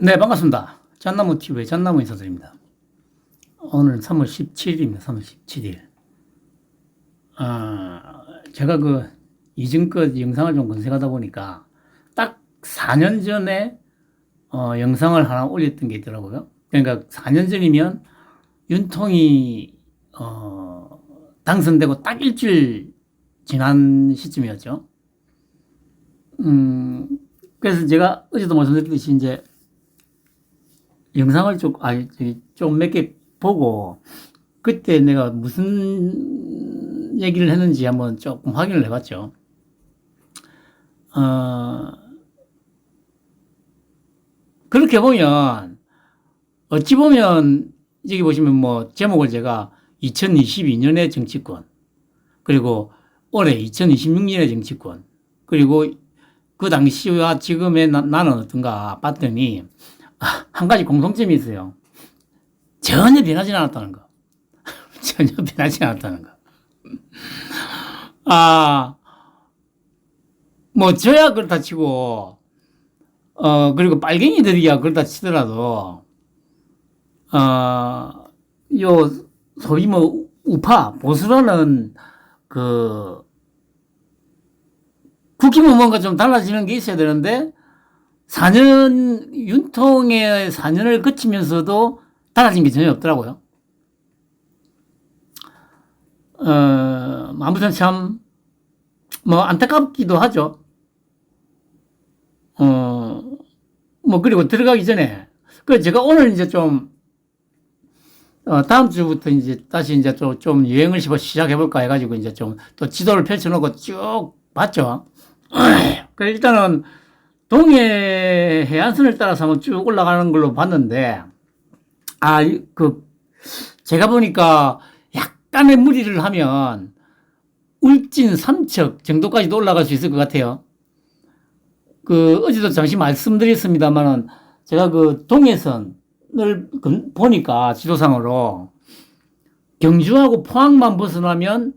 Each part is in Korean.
네, 반갑습니다. 잣나무 TV의 잣나무 인사드립니다. 오늘 3월 17일입니다. 3월 17일. 제가 이전껏 영상을 좀 검색하다 보니까 딱 4년 전에 영상을 하나 올렸던 게 있더라고요. 그러니까 4년 전이면 윤통이 당선되고 딱 일주일 지난 시점이었죠. 그래서 제가 어제도 말씀드렸듯이 이제 영상을 좀 몇 개 보고 그때 내가 무슨 얘기를 했는지 한번 조금 확인을 해봤죠. 그렇게 보면 어찌 보면 여기 보시면 뭐 제목을 제가 2022년의 정치권, 그리고 올해 2026년의 정치권, 그리고 그 당시와 지금의 나는 어떤가 봤더니 한 가지 공통점이 있어요. 전혀 변하지 않았다는 거. 전혀 변하지 않았다는 거. 뭐, 저야 그렇다 치고, 그리고 빨갱이들이야 그렇다 치더라도, 요, 소위 뭐, 우파, 보수라는, 국힘은 뭔가 좀 달라지는 게 있어야 되는데, 윤통의 4년을 거치면서도 달라진 게 전혀 없더라고요. 아무튼 참, 뭐, 안타깝기도 하죠. 그리고 들어가기 전에, 제가 오늘 이제 다음 주부터 이제 다시 이제 좀 여행을 시작해볼까 해가지고 이제 또 지도를 펼쳐놓고 쭉 봤죠. 일단은, 동해 해안선을 따라서 한번 쭉 올라가는 걸로 봤는데, 제가 보니까 약간의 무리를 하면 울진 삼척 정도까지도 올라갈 수 있을 것 같아요. 어제도 잠시 말씀드렸습니다만은, 제가 동해선을 보니까 지도상으로 경주하고 포항만 벗어나면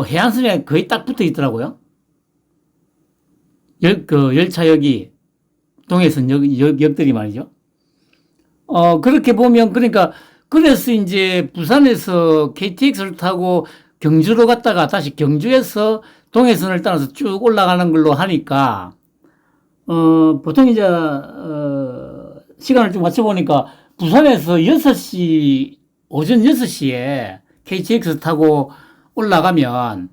해안선에 거의 딱 붙어 있더라고요. 열차역이, 동해선 역들이 말이죠. 그렇게 보면, 그래서 이제 부산에서 KTX를 타고 경주로 갔다가 다시 경주에서 동해선을 따라서 쭉 올라가는 걸로 하니까, 보통 이제, 시간을 좀 맞춰보니까 부산에서 오전 6시에 KTX 타고 올라가면,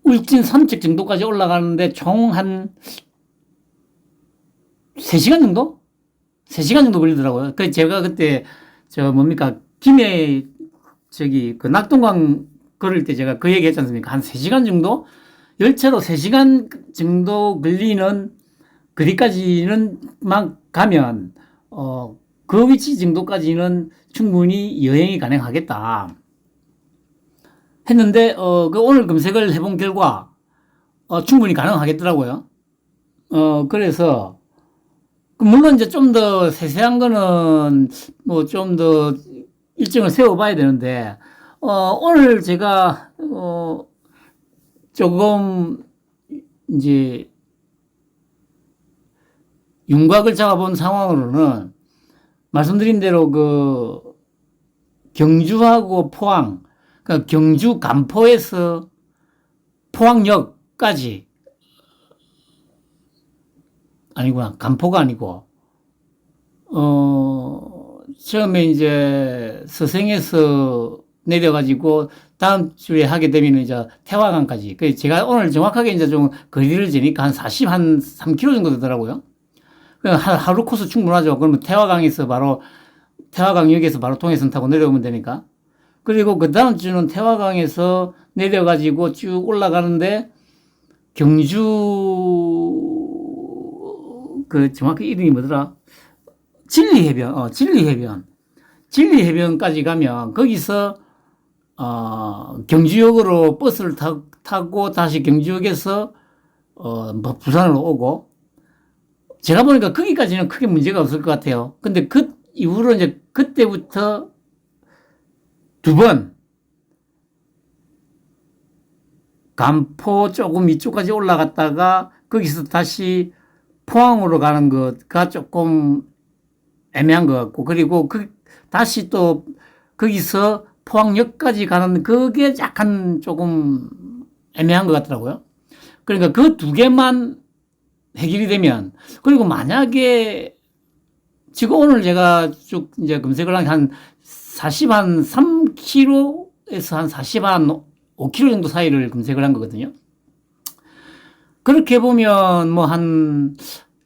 울진 삼척 정도까지 올라가는데 총 한 3시간 정도? 3시간 정도 걸리더라고요. 제가 그때, 김해, 낙동강 걸을 때 제가 그 얘기 했지 않습니까? 한 3시간 정도? 열차로 3시간 정도 걸리는 거리까지는 가면, 그 위치 정도까지는 충분히 여행이 가능하겠다 했는데, 오늘 검색을 해본 결과, 충분히 가능하겠더라고요. 그래서, 물론 이제 좀 더 세세한 거는 뭐 좀 더 일정을 세워봐야 되는데, 오늘 제가, 조금 이제 윤곽을 잡아본 상황으로는 말씀드린 대로 경주하고 포항, 경주 간포에서 포항역까지, 아니구나, 간포가 아니고, 처음에 이제 서생에서 내려가지고 다음 주에 하게 되면 이제 태화강까지. 제가 오늘 정확하게 이제 좀 거리를 재니까 한 3km 정도 되더라고요. 하루 코스 충분하죠. 그러면 태화강역에서 바로 동해선 타고 내려오면 되니까. 그리고 그 다음 주는 태화강에서 내려가지고 쭉 올라가는데, 경주, 정확히 이름이 뭐더라? 진리해변까지 가면, 거기서, 경주역으로 버스를 타고 다시 경주역에서, 뭐 부산으로 오고, 제가 보니까 거기까지는 크게 문제가 없을 것 같아요. 근데 그 이후로 이제 그때부터 2번, 간포 조금 이쪽까지 올라갔다가 거기서 다시 포항으로 가는 것가 조금 애매한 것 같고, 그리고 다시 또 거기서 포항역까지 가는 그게 약간 조금 애매한 것 같더라고요. 그러니까 그 두 개만 해결이 되면, 그리고 만약에 지금 오늘 제가 쭉 이제 검색을 한 3km에서 한 5km 정도 사이를 검색을 한 거거든요. 그렇게 보면 뭐 한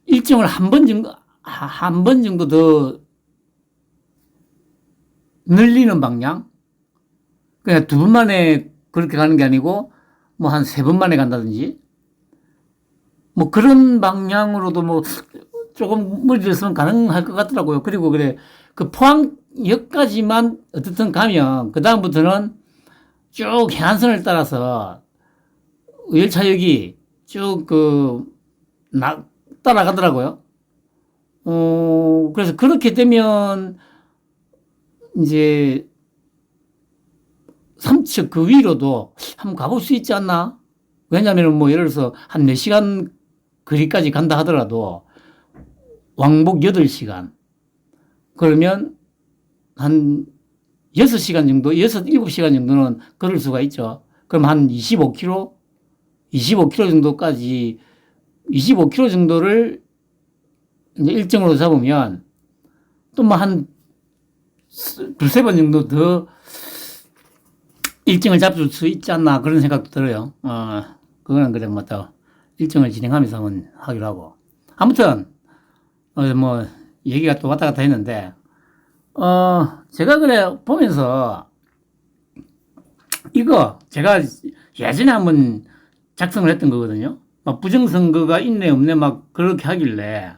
일정을 한 번 정도 더 늘리는 방향? 그냥 두 번 만에 그렇게 가는 게 아니고 뭐 한 세 번 만에 간다든지 뭐 그런 방향으로도 뭐 조금 무리를 쓰면 가능할 것 같더라고요. 그리고 그래, 그 포항역까지만 어쨌든 가면 그다음부터는 쭉 해안선을 따라서 열차역이 쭉 따라가더라고요. 그래서 그렇게 되면 이제 삼척 그 위로도 한번 가볼 수 있지 않나? 왜냐면은 뭐 예를 들어서 한 4시간 거리까지 간다 하더라도 왕복 8시간. 그러면 한 6시간 정도, 7시간 정도는 걸을 수가 있죠. 그럼 한 25km 정도까지, 25km 정도를 이제 일정으로 잡으면 또 뭐 한 두세 번 정도 더 일정을 잡을 수 있지 않나 그런 생각도 들어요. 그거는 그래 뭐 또 일정을 진행하면서 한번 하기로 하고. 아무튼 뭐 얘기가 또 왔다 갔다 했는데 제가 그래 보면서 이거 제가 예전에 한번 작성을 했던 거거든요. 막 부정선거가 있네 없네 막 그렇게 하길래.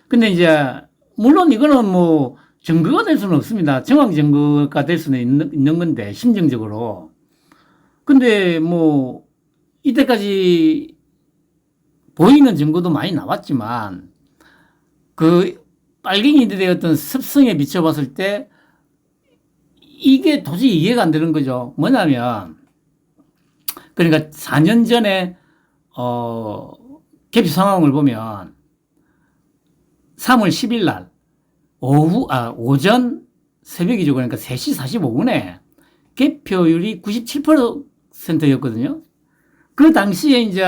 근데 이제 물론 이거는 뭐 증거가 될 수는 없습니다. 정황 증거가 될 수는 있는 건데 심정적으로. 근데 뭐 이때까지 보이는 증거도 많이 나왔지만 그 빨갱이들의 어떤 습성에 비춰봤을 때 이게 도저히 이해가 안 되는 거죠. 뭐냐면 그러니까 4년 전에 개표 상황을 보면 3월 10일 날 오전 새벽이죠. 그러니까 3시 45분에 개표율이 97%였거든요. 그 당시에 이제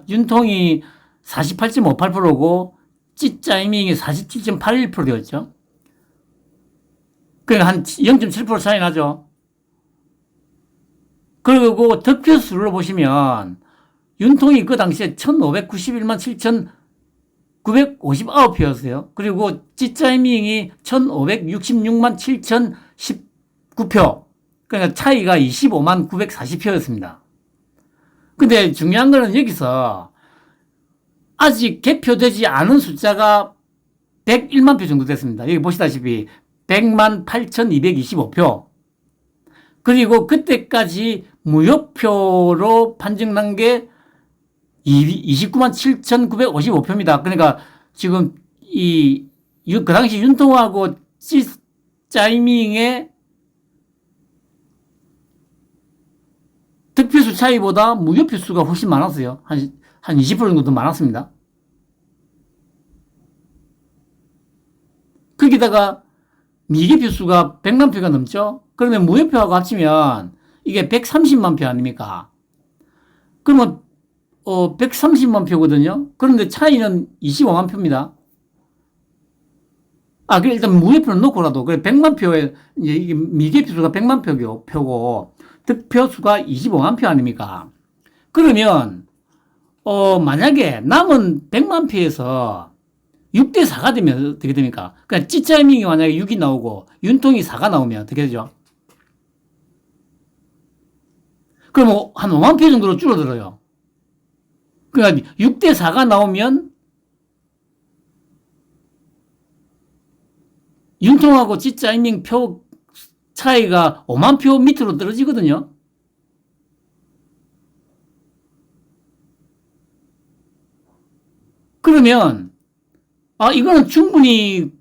윤통이 48.58%고 찌짜이밍이 47.81%였죠. 그러니까 한 0.7% 차이 나죠. 그리고 득표수를 보시면 윤통이 그 당시에 1591만 7,959표였어요. 그리고 찌짜이밍이 1566만 7,019표. 그러니까 차이가 25만 940표였습니다. 근데 중요한 거는 여기서 아직 개표되지 않은 숫자가 101만 표 정도 됐습니다. 여기 보시다시피 100만 8,225표. 그리고 그때까지 무효표로 판정난 게 29만 7,955표입니다. 그러니까 지금 그 당시 윤통하고 짜이밍의 득표수 차이보다 무효표 수가 훨씬 많았어요. 한 20% 정도 더 많았습니다. 거기다가 미개표 수가 100만 표가 넘죠? 그러면 무효표하고 합치면 이게 130만 표 아닙니까? 그러면 130만 표거든요? 그런데 차이는 25만 표입니다. 그래, 일단 무효표는 놓고라도, 그래, 100만 표에, 이제 이게 미개표 수가 100만 표고, 득표수가 25만 표 아닙니까? 그러면, 만약에 남은 100만 표에서 6대 4가 되면 어떻게 됩니까? 그러니까 찌짜이밍이 만약에 6이 나오고, 윤통이 4가 나오면 어떻게 되죠? 그럼 한 5만 표 정도로 줄어들어요. 그러니까 6대 4가 나오면 윤통하고 찌짜이밍 표 차이가 5만 표 밑으로 떨어지거든요. 그러면 이거는 충분히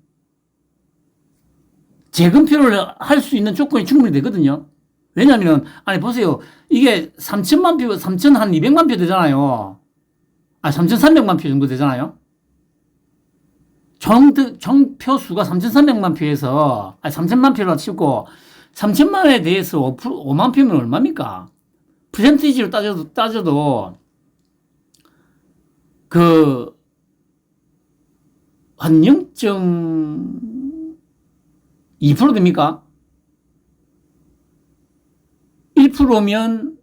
재검표를 할 수 있는 조건이 충분히 되거든요. 왜냐하면 보세요. 이게 3천만 표, 3천 한 200만 표 되잖아요. 3,300만 표 정도 되잖아요. 총 표수가 3,300만 표에서, 3,000만 표로 치고, 3,000만에 대해서 5만 표면 얼마입니까? 퍼센티지로 따져도, 한 0.2% 됩니까? 1%면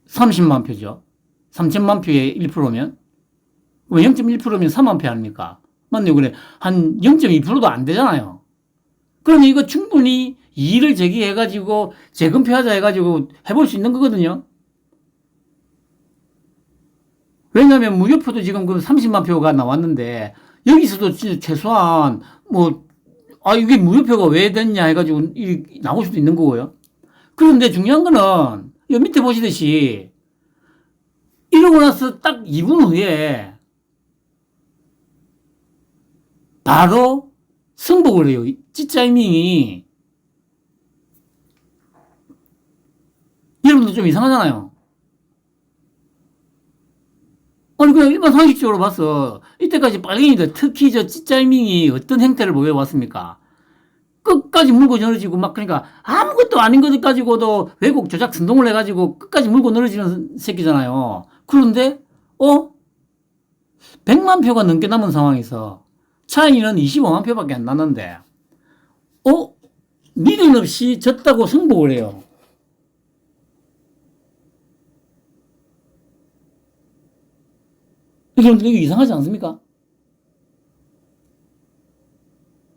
30만 표죠. 3천만 표의 1%면? 0.1%면 3만 표 아닙니까? 맞네요. 그래. 한 0.2%도 안 되잖아요. 그러면 이거 충분히 이의를 제기해가지고 재검표하자 해가지고 해볼 수 있는 거거든요. 왜냐하면 무효표도 지금 그 30만 표가 나왔는데 여기서도 진짜 최소한 이게 무효표가 왜 됐냐 해가지고 나올 수도 있는 거고요. 그런데 중요한 거는 여 밑에 보시듯이 이러고 나서 딱 2분 후에 바로 승복을 해요. 찌짜이밍이. 여러분도 좀 이상하잖아요. 아니, 그냥 일반 상식적으로 봐서 이때까지 빨갱이들, 특히 저 찌짜이밍이 어떤 행태를 보여왔습니까? 끝까지 물고 늘어지고 그러니까 아무것도 아닌 것 가지고도 왜곡 조작 선동을 해가지고 끝까지 물고 늘어지는 새끼잖아요. 그런데 100만 표가 넘게 남은 상황에서 차이는 25만 표밖에 안 났는데 미련 없이 졌다고 승복을 해요. 이거 이상하지 않습니까?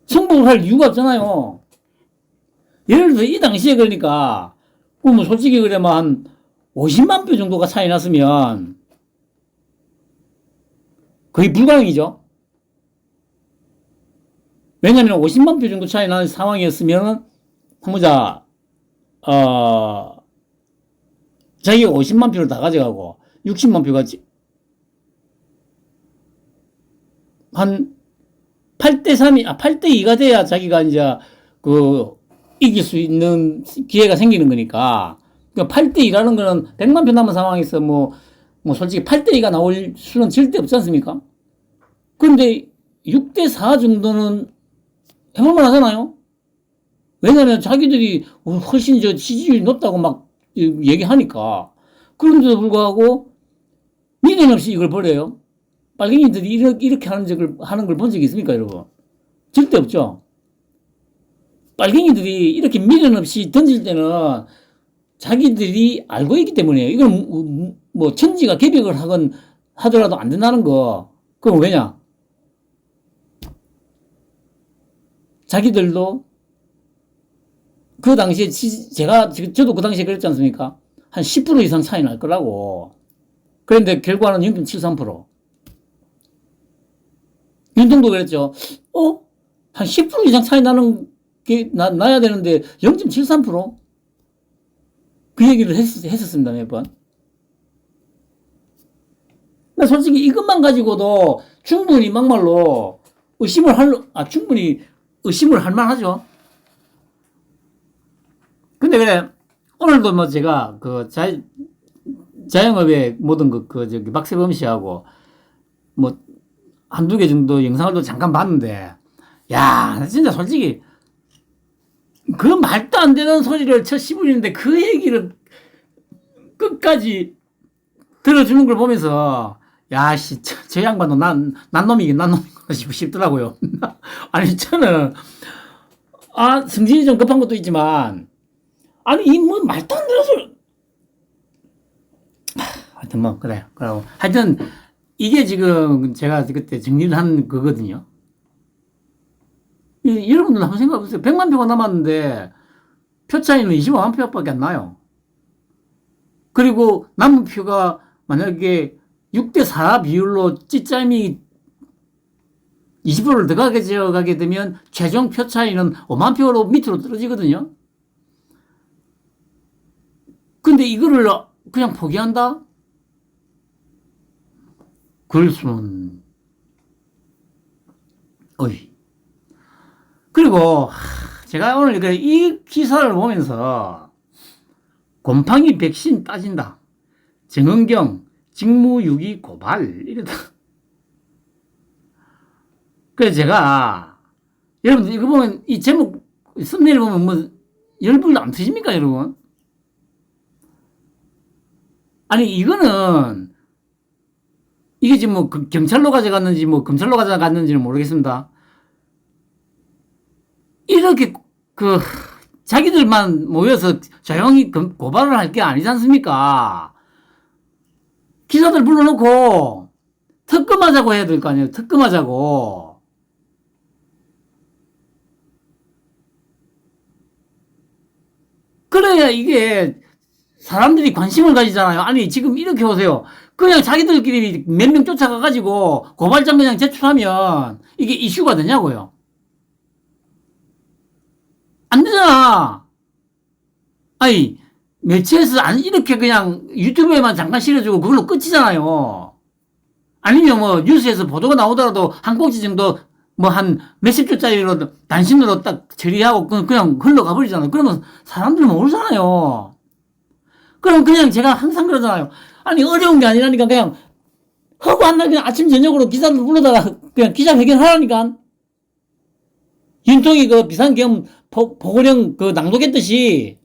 승복을 할 이유가 없잖아요. 예를 들어 이 당시에 그러니까 솔직히 그래 한 50만 표 정도가 차이 났으면 거의 불가능이죠. 왜냐하면 50만 표 정도 차이 나는 상황이었으면 보자 자기가 50만 표를 다 가져가고 60만 표가 한 8대3이 8대2가 돼야 자기가 이제 이길 수 있는 기회가 생기는 거니까. 그러니까 8대2라는 거는 100만 표 남은 상황에서 솔직히 8대2가 나올 수는 절대 없지 않습니까? 그런데 6대4 정도는 해볼만 하잖아요? 왜냐면 자기들이 훨씬 지지율이 높다고 막 얘기하니까. 그런데도 불구하고 미련 없이 이걸 버려요. 빨갱이들이 이렇게 하는 걸 본 적이 있습니까, 여러분? 절대 없죠. 빨갱이들이 이렇게 미련 없이 던질 때는 자기들이 알고 있기 때문이에요. 이건 천지가 개벽을 하더라도 안 된다는 거. 그럼 왜냐? 자기들도 그 당시에 저도 그 당시에 그랬지 않습니까? 한 10% 이상 차이 날 거라고. 그런데 결과는 0.73%. 윤통도 그랬죠. 한 10% 이상 차이 나야 되는데 0.73%? 그 얘기를 했었습니다, 몇 번. 솔직히 이것만 가지고도 충분히 막말로 충분히 의심을 할 만하죠. 근데 그래, 오늘도 제가 자영업의 모든 박세범 씨하고 한두 개 정도 영상을 또 잠깐 봤는데, 야, 진짜 솔직히, 그 말도 안 되는 소리를 씹으리는데 그 얘기를 끝까지 들어주는 걸 보면서, 야, 저 양반도 난 놈이긴 싶더라고요. 아니, 저는, 성질이 좀 급한 것도 있지만, 아니, 말도 안 되는 소리. 하여튼 그래요. 하여튼, 이게 지금 제가 그때 정리를 한 거거든요. 여러분들 한번 생각해 보세요. 100만 표가 남았는데 표 차이는 25만 표밖에 안 나요. 그리고 남은 표가 만약에 6대4 비율로 찌짜임이 20%를 더 가게 되면 최종 표 차이는 5만 표로 밑으로 떨어지거든요. 근데 이거를 그냥 포기한다? 그럴 수는, 그리고, 제가 오늘 이 기사를 보면서, 곰팡이 백신 따진다. 정은경, 직무유기 고발 이러다. 그래서 제가 여러분들 이거 보면 이 제목 썸네일 보면 뭐 열불 안 트십니까 여러분? 아니 이거는 이게 지금 뭐 경찰로 가져갔는지 뭐 검찰로 가져갔는지는 모르겠습니다. 이렇게 자기들만 모여서 조용히 고발을 할 게 아니지 않습니까? 기자들 불러놓고 특검하자고 해야 될 거 아니에요. 특검하자고. 그래야 이게 사람들이 관심을 가지잖아요. 아니 지금 이렇게 보세요. 그냥 자기들끼리 몇 명 쫓아가가지고 고발장 그냥 제출하면 이게 이슈가 되냐고요. 안 되잖아. 아니 매체에서 이렇게 그냥 유튜브에만 잠깐 실어주고 그걸로 끝이잖아요. 아니면 뭐 뉴스에서 보도가 나오더라도 한 꼭지 정도 뭐 한 몇십 조짜리로 단신으로 딱 처리하고 그냥 흘러가 버리잖아요. 그러면 사람들은 모르잖아요. 그럼 그냥 제가 항상 그러잖아요. 아니 어려운 게 아니라니까 그냥 하고 한 날 그냥 아침 저녁으로 기자들 불러다가 그냥 기자회견 하라니까. 윤통이 그 비상계엄 보고령 그 낭독했듯이.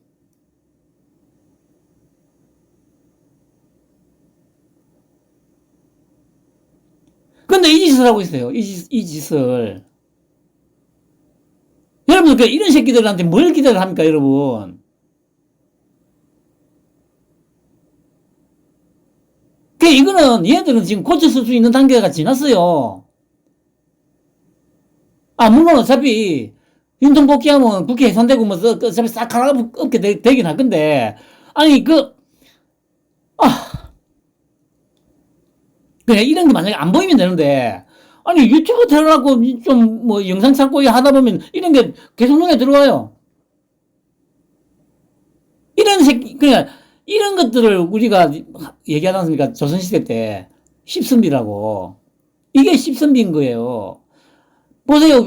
근데 이 짓을 하고 있어요. 이 짓을. 여러분, 이런 새끼들한테 뭘 기대를 합니까, 여러분? 이거는 얘들은 지금 고쳐쓸 수 있는 단계가 지났어요. 물론 어차피 윤통 복귀하면 국회 해산되고 뭐 어차피 싹 하나 없게 되긴 할 건데, 아니 그냥 이런 게 만약에 안 보이면 되는데, 아니 유튜브 틀어놓고 좀 뭐 영상 찾고 하다 보면 이런 게 계속 눈에 들어와요. 이런 새끼, 그냥 이런 것들을 우리가 얘기하지 않습니까? 조선시대 때 십선비라고. 이게 십선비인 거예요. 보세요,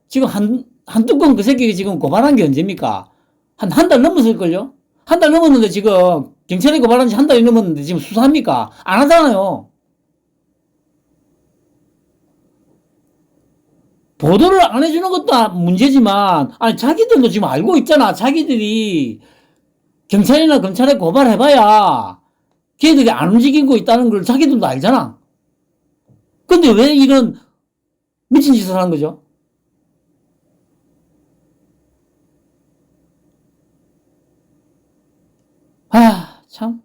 지금 한 뚜껑 그 새끼가 지금 고발한 게 언제입니까? 한 달 넘었을걸요? 한 달 넘었는데 지금 경찰이 고발한 지 한 달이 넘었는데 지금 수사합니까? 안 하잖아요. 보도를 안 해주는 것도 문제지만, 아니, 자기들도 지금 알고 있잖아. 자기들이 경찰이나 검찰에 고발해봐야 걔들이 안 움직이고 있다는 걸 자기들도 알잖아. 근데 왜 이런 미친 짓을 하는 거죠? 참.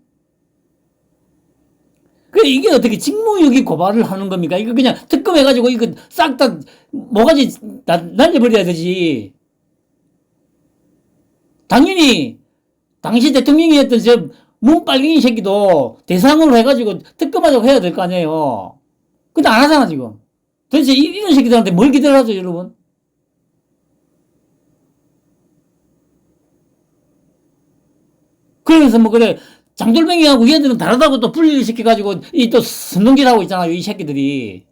이게 어떻게 직무유기 고발을 하는 겁니까? 이거 그냥 특검해가지고 이거 싹 다 뭐가지 날려버려야 되지. 당연히 당시 대통령이었던 저 문빨갱이 새끼도 대상으로 해가지고 특검하자고 해야 될 거 아니에요. 근데 안 하잖아 지금. 도대체 이런 새끼들한테 뭘 기대를 하죠 여러분? 그래서 뭐 그래 장돌뱅이하고 얘들은 다르다고 또 분리를 시켜가지고 이 또 선동질하고 있잖아요 이 새끼들이.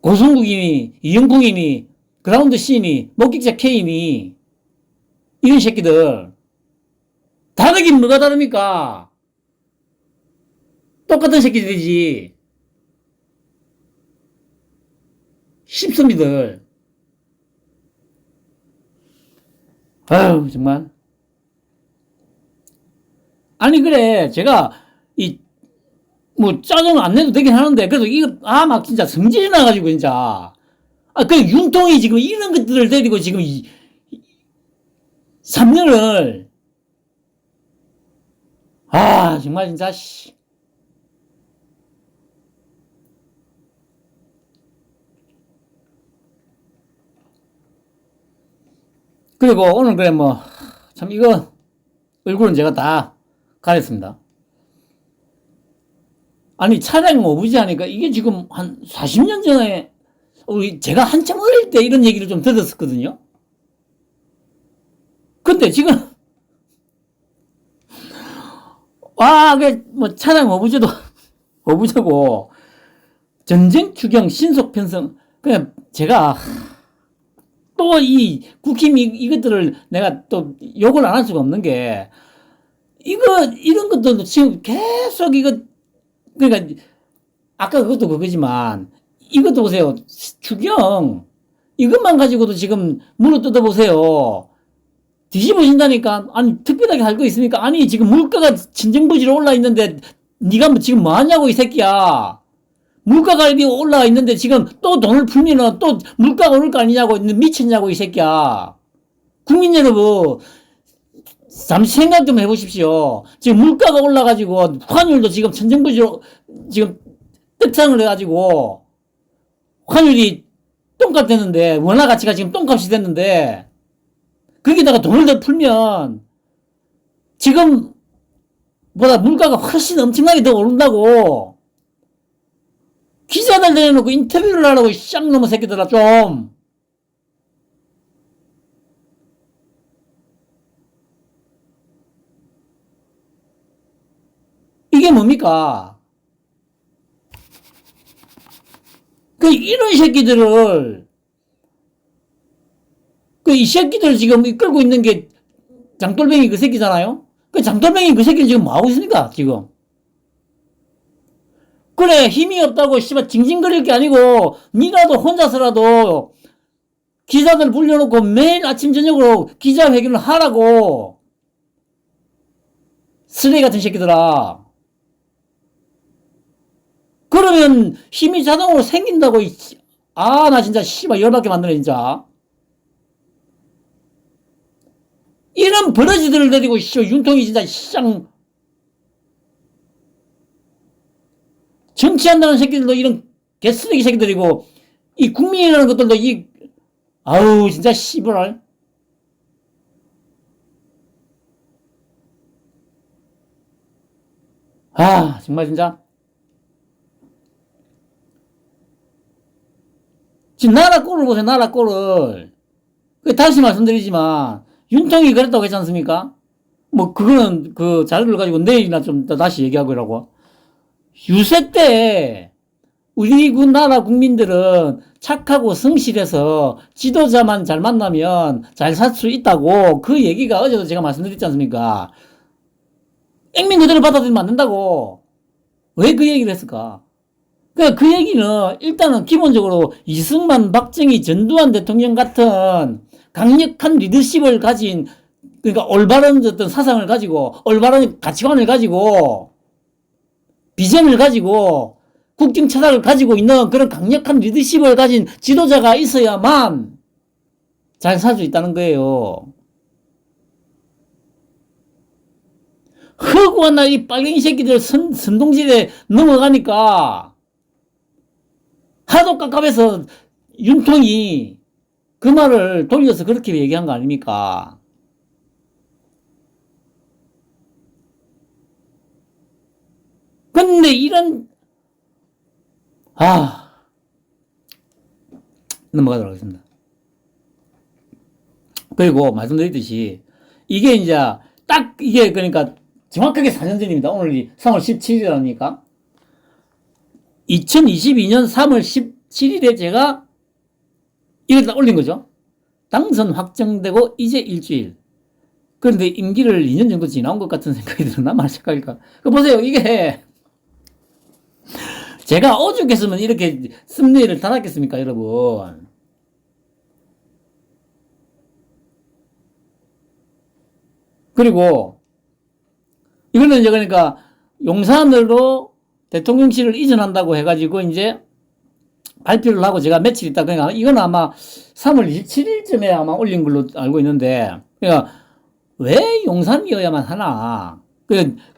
고성국이니 이영콩이니 그라운드 C니 목격자 K니 이런 새끼들 다르긴 뭐가 다릅니까? 똑같은 새끼들이지. 십선비들. 아유 정말. 아니 그래 제가 뭐 짜증 안 내도 되긴 하는데 그래도 이거 막 진짜 성질이 나가지고 진짜 윤통이 지금 이런 것들을 데리고 지금 3년을 정말 진짜 그리고 오늘 그래 뭐 참 이거 얼굴은 제가 다 가렸습니다. 아니 차량 오부지 하니까 이게 지금 한 40년 전에 제가 한참 어릴 때 이런 얘기를 좀 들었었거든요. 근데 지금 뭐 차량 오부제도 오부제고 전쟁 추경 신속 편성 그냥 제가 또 이 국힘 이것들을 내가 또 욕을 안 할 수가 없는 게 이런 것들도 지금 계속 그러니까, 아까 그것도 그거지만, 이것도 보세요. 추경. 이것만 가지고도 지금 물어 뜯어보세요. 뒤집어진다니까. 아니, 특별하게 할 거 있습니까? 아니, 지금 물가가 진정부지로 올라 있는데, 네가 지금 뭐 하냐고, 이 새끼야. 물가가 올라와 있는데 지금 또 돈을 풀면은 또 물가가 오를 거 아니냐고, 미쳤냐고, 이 새끼야. 국민 여러분, 잠시 생각 좀 해보십시오. 지금 물가가 올라가지고 환율도 지금 천정부지로 지금 떡상을 해가지고 환율이 똥값 됐는데, 원화 가치가 지금 똥값이 됐는데, 거기다가 돈을 더 풀면 지금 보다 물가가 훨씬 엄청나게 더 오른다고. 기자들 내놓고 인터뷰를 하라고, 쌍놈의 새끼들아, 좀. 이게 뭡니까? 이런 새끼들을, 이 새끼들 지금 이끌고 있는 게 장돌뱅이 그 새끼잖아요? 장돌뱅이 그 새끼는 지금 뭐 하고 있습니까, 지금? 그래, 힘이 없다고, 씨발, 징징거릴 게 아니고, 니라도 혼자서라도 기자들 불려놓고 매일 아침, 저녁으로 기자회견을 하라고. 쓰레기 같은 새끼들아. 그러면 힘이 자동으로 생긴다고, 나 진짜, 씨발, 열받게 만드네, 진짜. 이런 버러지들을 데리고, 윤통이 진짜, 시장, 정치한다는 새끼들도 이런 개쓰레기 새끼들이고, 이 국민이라는 것들도 아우, 진짜, 씨발. 정말 진짜. 지금 나라 꼴을 보세요, 나라 꼴을. 다시 말씀드리지만, 윤통이 그랬다고 했지 않습니까? 뭐, 그거는 그 자료를 가지고 내일이나 좀 다시 얘기하고 이라고. 유세 때, 우리 나라 국민들은 착하고 성실해서 지도자만 잘 만나면 잘 살 수 있다고, 그 얘기가 어제도 제가 말씀드렸지 않습니까? 액면 그대로 받아들이면 안 된다고. 왜 그 얘기를 했을까? 그 얘기는 일단은 기본적으로 이승만, 박정희, 전두환 대통령 같은 강력한 리더십을 가진, 그러니까 올바른 어떤 사상을 가지고, 올바른 가치관을 가지고, 비전을 가지고, 국정 철학을 가지고 있는 그런 강력한 리더십을 가진 지도자가 있어야만 잘 살 수 있다는 거예요. 허구한 날 이 빨갱이 새끼들 선동질에 넘어가니까 하도 깝깝해서 윤통이 그 말을 돌려서 그렇게 얘기한 거 아닙니까? 근데 넘어가도록 하겠습니다. 그리고 말씀드렸듯이 이게 이제 딱 이게 그러니까 정확하게 4년 전입니다. 오늘이 3월 17일이라니까. 2022년 3월 17일에 제가 이걸 다 올린 거죠. 당선 확정되고 이제 일주일. 그런데 임기를 2년 정도 지나온 것 같은 생각이 드나 말실까니까. 보세요. 이게 제가 오죽했으면 이렇게 썸네일을 달았겠습니까, 여러분. 그리고 이거는 이제 그러니까 용산으로 대통령실을 이전한다고 해가지고 이제 발표를 하고 제가 며칠 있다, 그러니까 이건 아마 3월 27일쯤에 아마 올린 걸로 알고 있는데, 그러니까 왜 용산이어야만 하나?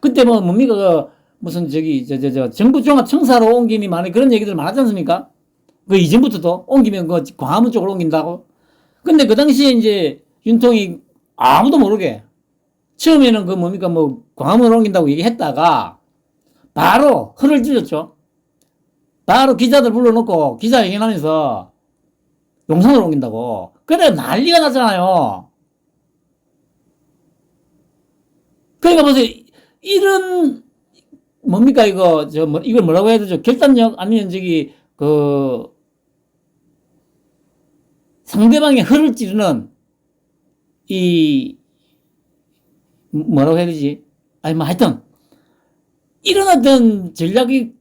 그때 뭐 뭡니까, 무슨 정부 종합청사로 옮기니 많이 그런 얘기들 많았지 않습니까? 그 이전부터도 옮기면 그 광화문 쪽으로 옮긴다고. 근데 그 당시에 이제 윤통이 아무도 모르게 처음에는 그 뭡니까 뭐 광화문으로 옮긴다고 얘기했다가 바로 허를 찔렀죠. 바로 기자들 불러놓고 기자회견하면서 용산으로 옮긴다고. 그래 난리가 났잖아요. 그러니까 보세요. 이런 뭡니까 이거 이걸 뭐라고 해야 되죠? 결단력 아니면 상대방의 허를 찌르는 이 뭐라고 해야 되지? 아니, 뭐 하여튼, 이런 어떤 전략이,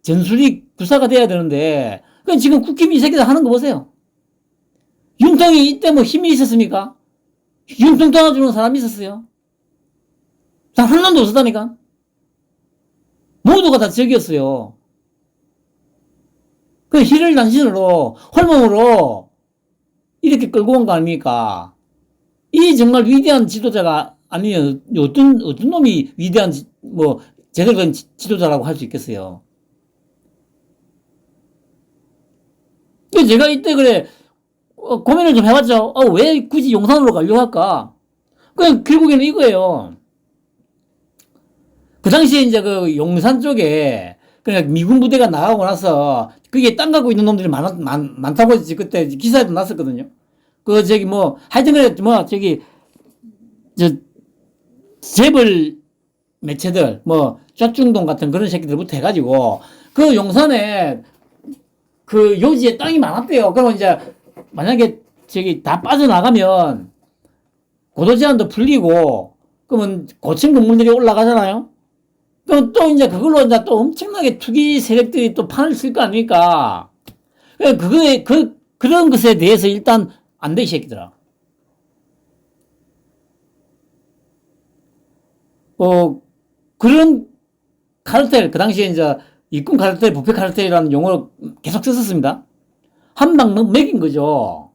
전술이 구사가 돼야 되는데, 그 지금 국힘이 이 새끼들 하는 거 보세요. 윤통이 이때 뭐 힘이 있었습니까? 윤통 도와주는 사람이 있었어요. 단 한 놈도 없었다니까? 모두가 다 적이었어요. 그 희를 단신으로, 홀몸으로 이렇게 끌고 온 거 아닙니까? 이 정말 위대한 지도자가 아니면 어떤 놈이 위대한, 제대로 된 지도자라고 할 수 있겠어요. 제가 이때 그래, 고민을 좀 해봤죠. 왜 굳이 용산으로 가려고 할까? 결국에는 이거예요. 그 당시에 이제 그 용산 쪽에, 그러니까 미군 부대가 나가고 나서, 그게 땅 갖고 있는 놈들이 많다고 그때 기사에도 났었거든요. 하여튼 그래, 저, 재벌 매체들, 쫙중동 같은 그런 새끼들부터 해가지고, 그 용산에, 그 요지에 땅이 많았대요. 그러면 이제, 만약에 다 빠져나가면, 고도 제한도 풀리고, 그러면 고층 건물들이 올라가잖아요? 그럼 또 이제 그걸로 이제 또 엄청나게 투기 세력들이 또 판을 쓸 거 아닙니까? 그런 것에 대해서 일단 안 돼, 이 새끼들아. 그런 카르텔, 그 당시에 이제 입군 카르텔, 부패 카르텔이라는 용어를 계속 썼었습니다. 한 방 먹인 거죠.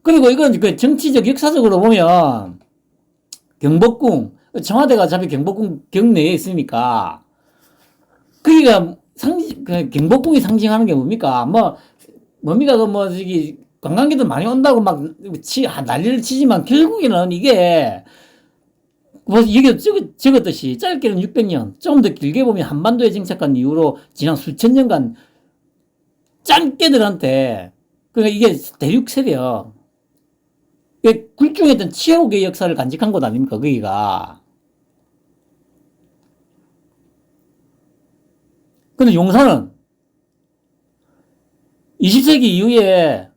그리고 이건 그 정치적, 역사적으로 보면 경복궁, 청와대가 어차피 경복궁 경내에 있으니까, 그니까 경복궁이 상징하는 게 뭡니까? 뭡니까? 관광객들 많이 온다고 난리를 치지만, 결국에는 이게, 이게 적었듯이, 짧게는 600년, 좀 더 길게 보면 한반도에 정착한 이후로 지난 수천 년간, 짠깨들한테, 그러니까 이게 대륙세력, 굴중했던 치욕의 역사를 간직한 곳 아닙니까, 거기가. 근데 용산은 20세기 이후에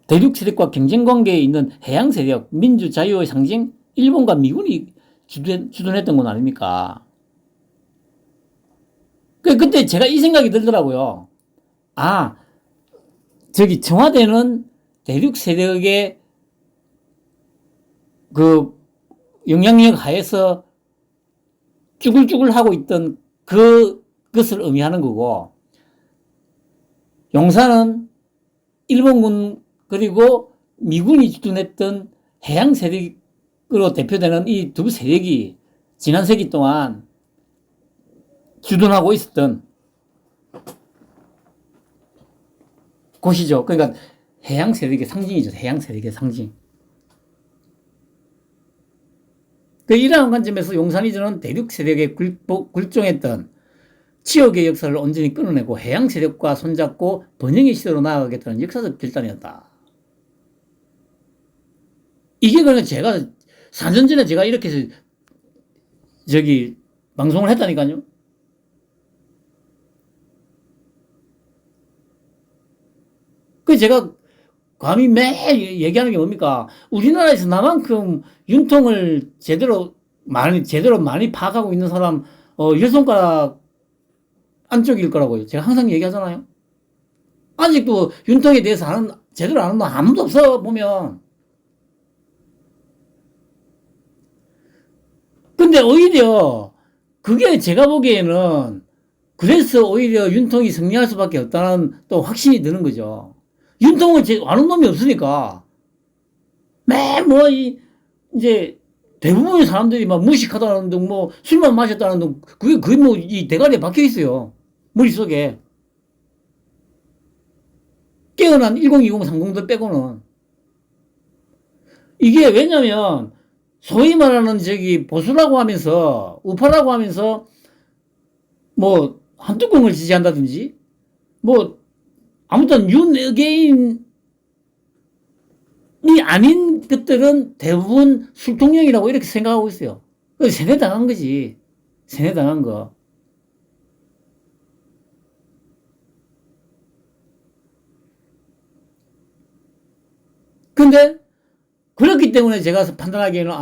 대륙 세력과 경쟁 관계에 있는 해양 세력, 민주 자유의 상징, 일본과 미군이 주둔했던 곳 아닙니까? 그때 제가 이 생각이 들더라고요. 청와대는 대륙 세력의 그 영향력 하에서 쭈글쭈글 하고 있던 그것을 의미하는 거고, 용산은 일본군 그리고 미군이 주둔했던 해양 세력으로 대표되는 이 두 세력이 지난 세기 동안 주둔하고 있었던 곳이죠. 그러니까 해양 세력의 상징이죠. 해양 세력의 상징. 이러한 관점에서 용산이 저는 대륙 세력에 굴종했던 치욕의 역사를 온전히 끊어내고 해양 세력과 손잡고 번영의 시대로 나아가겠다는 역사적 결단이었다. 이게 그러니까 제가 4년 전에 제가 이렇게 해서 방송을 했다니까요. 제가 감히 매일 얘기하는 게 뭡니까? 우리나라에서 나만큼 윤통을 제대로 많이 파악하고 있는 사람, 열 손가락 안쪽일 거라고요. 제가 항상 얘기하잖아요. 아직도 윤통에 대해서 제대로 아는 분 아무도 없어, 보면. 근데 오히려, 그게 제가 보기에는, 그래서 오히려 윤통이 승리할 수밖에 없다는 또 확신이 드는 거죠. 윤통은 아는 놈이 없으니까. 이제, 대부분의 사람들이 무식하다는 둥, 술만 마셨다는 둥, 그게 거의 이 대가리에 박혀 있어요. 머릿속에. 깨어난 1020, 30들 빼고는. 이게 왜냐면, 소위 말하는 보수라고 하면서, 우파라고 하면서, 한뚜껑을 지지한다든지, 아무튼 윤어게인이 아닌 것들은 대부분 술통령이라고 이렇게 생각하고 있어요. 세뇌당한 거지. 세뇌당한 거. 근데 그렇기 때문에 제가 판단하기에는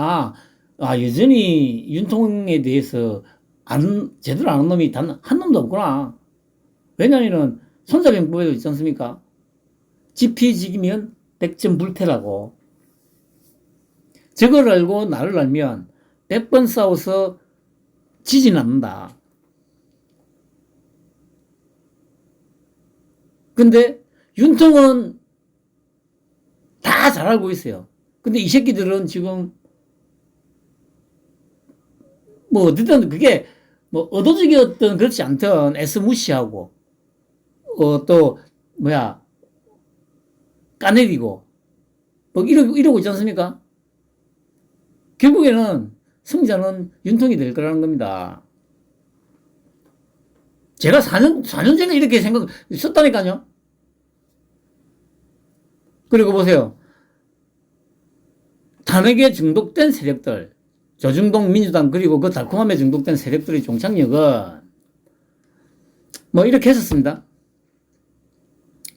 여전히 윤통에 대해서 제대로 아는 놈이 단 한 놈도 없구나. 왜냐면은 손자병법에도 있지 않습니까? 지피지기면 백전불태라고. 저걸 알고 나를 알면 100번 싸워서 지진 않는다. 근데 윤통은 다 잘 알고 있어요. 근데 이 새끼들은 지금 뭐 어쨌든 그게 뭐 의도적이었던 그렇지 않던 애써 무시하고 또 뭐야 까내리고 뭐 이러고 있지 않습니까? 결국에는 승자는 윤통이 될 거라는 겁니다. 제가 4년 전에 이렇게 썼다니까요. 그리고 보세요. 탄핵에 중독된 세력들, 조중동 민주당 그리고 그 달콤함에 중독된 세력들의 종착역은 뭐 이렇게 했었습니다.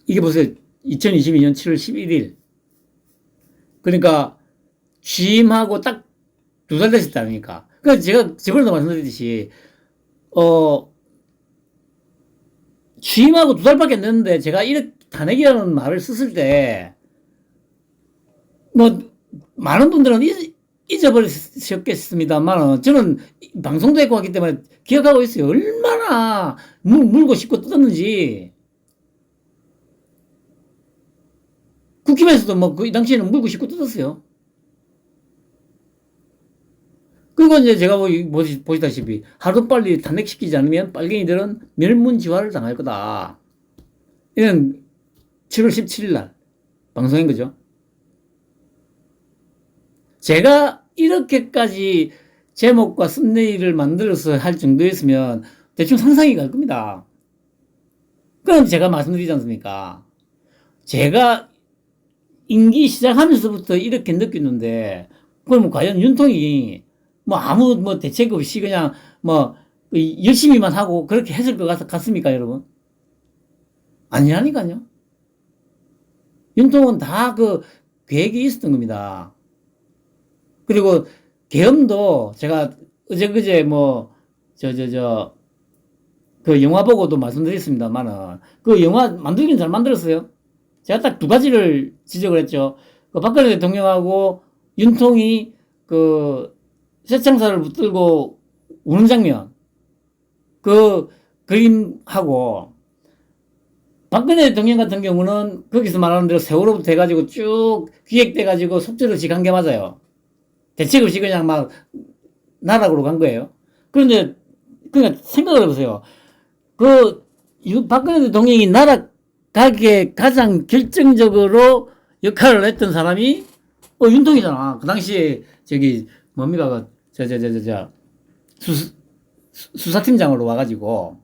이게 보세요. 2022년 7월 11일. 그러니까 취임하고 딱 2달 됐을 때 아닙니까? 그러니까 제가 저번에도 말씀드렸듯이 취임하고 2달밖에 안 됐는데 제가 이렇게 탄핵이라는 말을 썼을 때 뭐 많은 분들은 잊어버리셨겠습니다만 저는 방송도 했고 하기 때문에 기억하고 있어요. 얼마나 물고 씹고 뜯었는지. 국힘에서도 뭐 그 당시에는 물고 씹고 뜯었어요. 그리고 이제 제가 보시다시피 하루빨리 탄핵시키지 않으면 빨갱이들은 멸문지화를 당할 거다. 이런 7월 17일 날 방송한 거죠. 제가 이렇게까지 제목과 썸네일을 만들어서 할 정도였으면 대충 상상이 갈 겁니다. 그럼 제가 말씀드리지 않습니까? 제가 임기 시작하면서부터 이렇게 느꼈는데, 그럼 과연 윤통이 아무 대책 없이 그냥 열심히만 하고 그렇게 했을 것 같습니까, 여러분? 아니라니까요. 윤통은 다 그 계획이 있었던 겁니다. 그리고 계엄도 제가 어제 그 영화 보고도 말씀드렸습니다만은 그 영화 만들긴 잘 만들었어요. 제가 딱 2가지를 지적을 했죠. 그 박근혜 대통령하고 윤통이 그 쇠창살을 붙들고 우는 장면, 그 그림하고 박근혜 대통령 같은 경우는 거기서 말하는 대로 세월호부터 해가지고 쭉 기획돼가지고 속절을 지간 게 맞아요. 대책 없이 그냥 나락으로 간 거예요. 그런데, 그러니까 생각을 해보세요. 박근혜 대통령이 나락가기에 가장 결정적으로 역할을 했던 사람이, 윤통이잖아. 그 당시에, 뭡니까, 수사팀장으로 와가지고.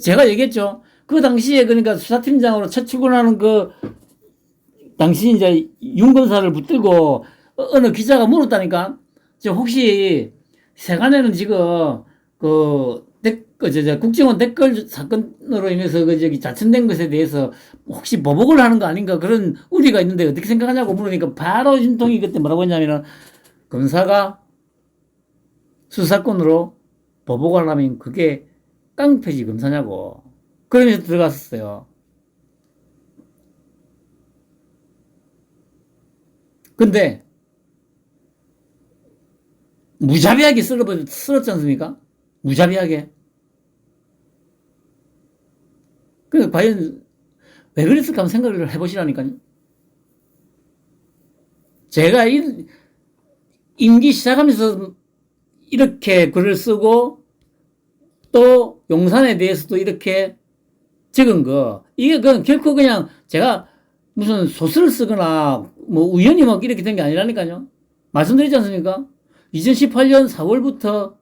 제가 얘기했죠. 그 당시에 그러니까 수사팀장으로 첫 출근하는 당시 이제 윤검사를 붙들고 어느 기자가 물었다니까. 혹시 세간에는 지금 국정원 댓글 사건으로 인해서 자천된 것에 대해서 혹시 보복을 하는 거 아닌가 그런 우려가 있는데 어떻게 생각하냐고 물으니까 바로 윤통이 그때 뭐라고 했냐면은 검사가 수사권으로 보복을 하면 그게 깡패지 검사냐고. 그러면서 들어갔었어요. 근데 무자비하게 쓸었지 않습니까? 무자비하게. 과연 왜 그랬을까 한번 생각을 해보시라니까요. 제가 임기 시작하면서 이렇게 글을 쓰고 또 용산에 대해서도 이렇게 적은 거, 이게 결코 그냥 제가 무슨 소설을 쓰거나 우연히 이렇게 된 게 아니라니까요. 말씀드리지 않습니까? 2018년 4월부터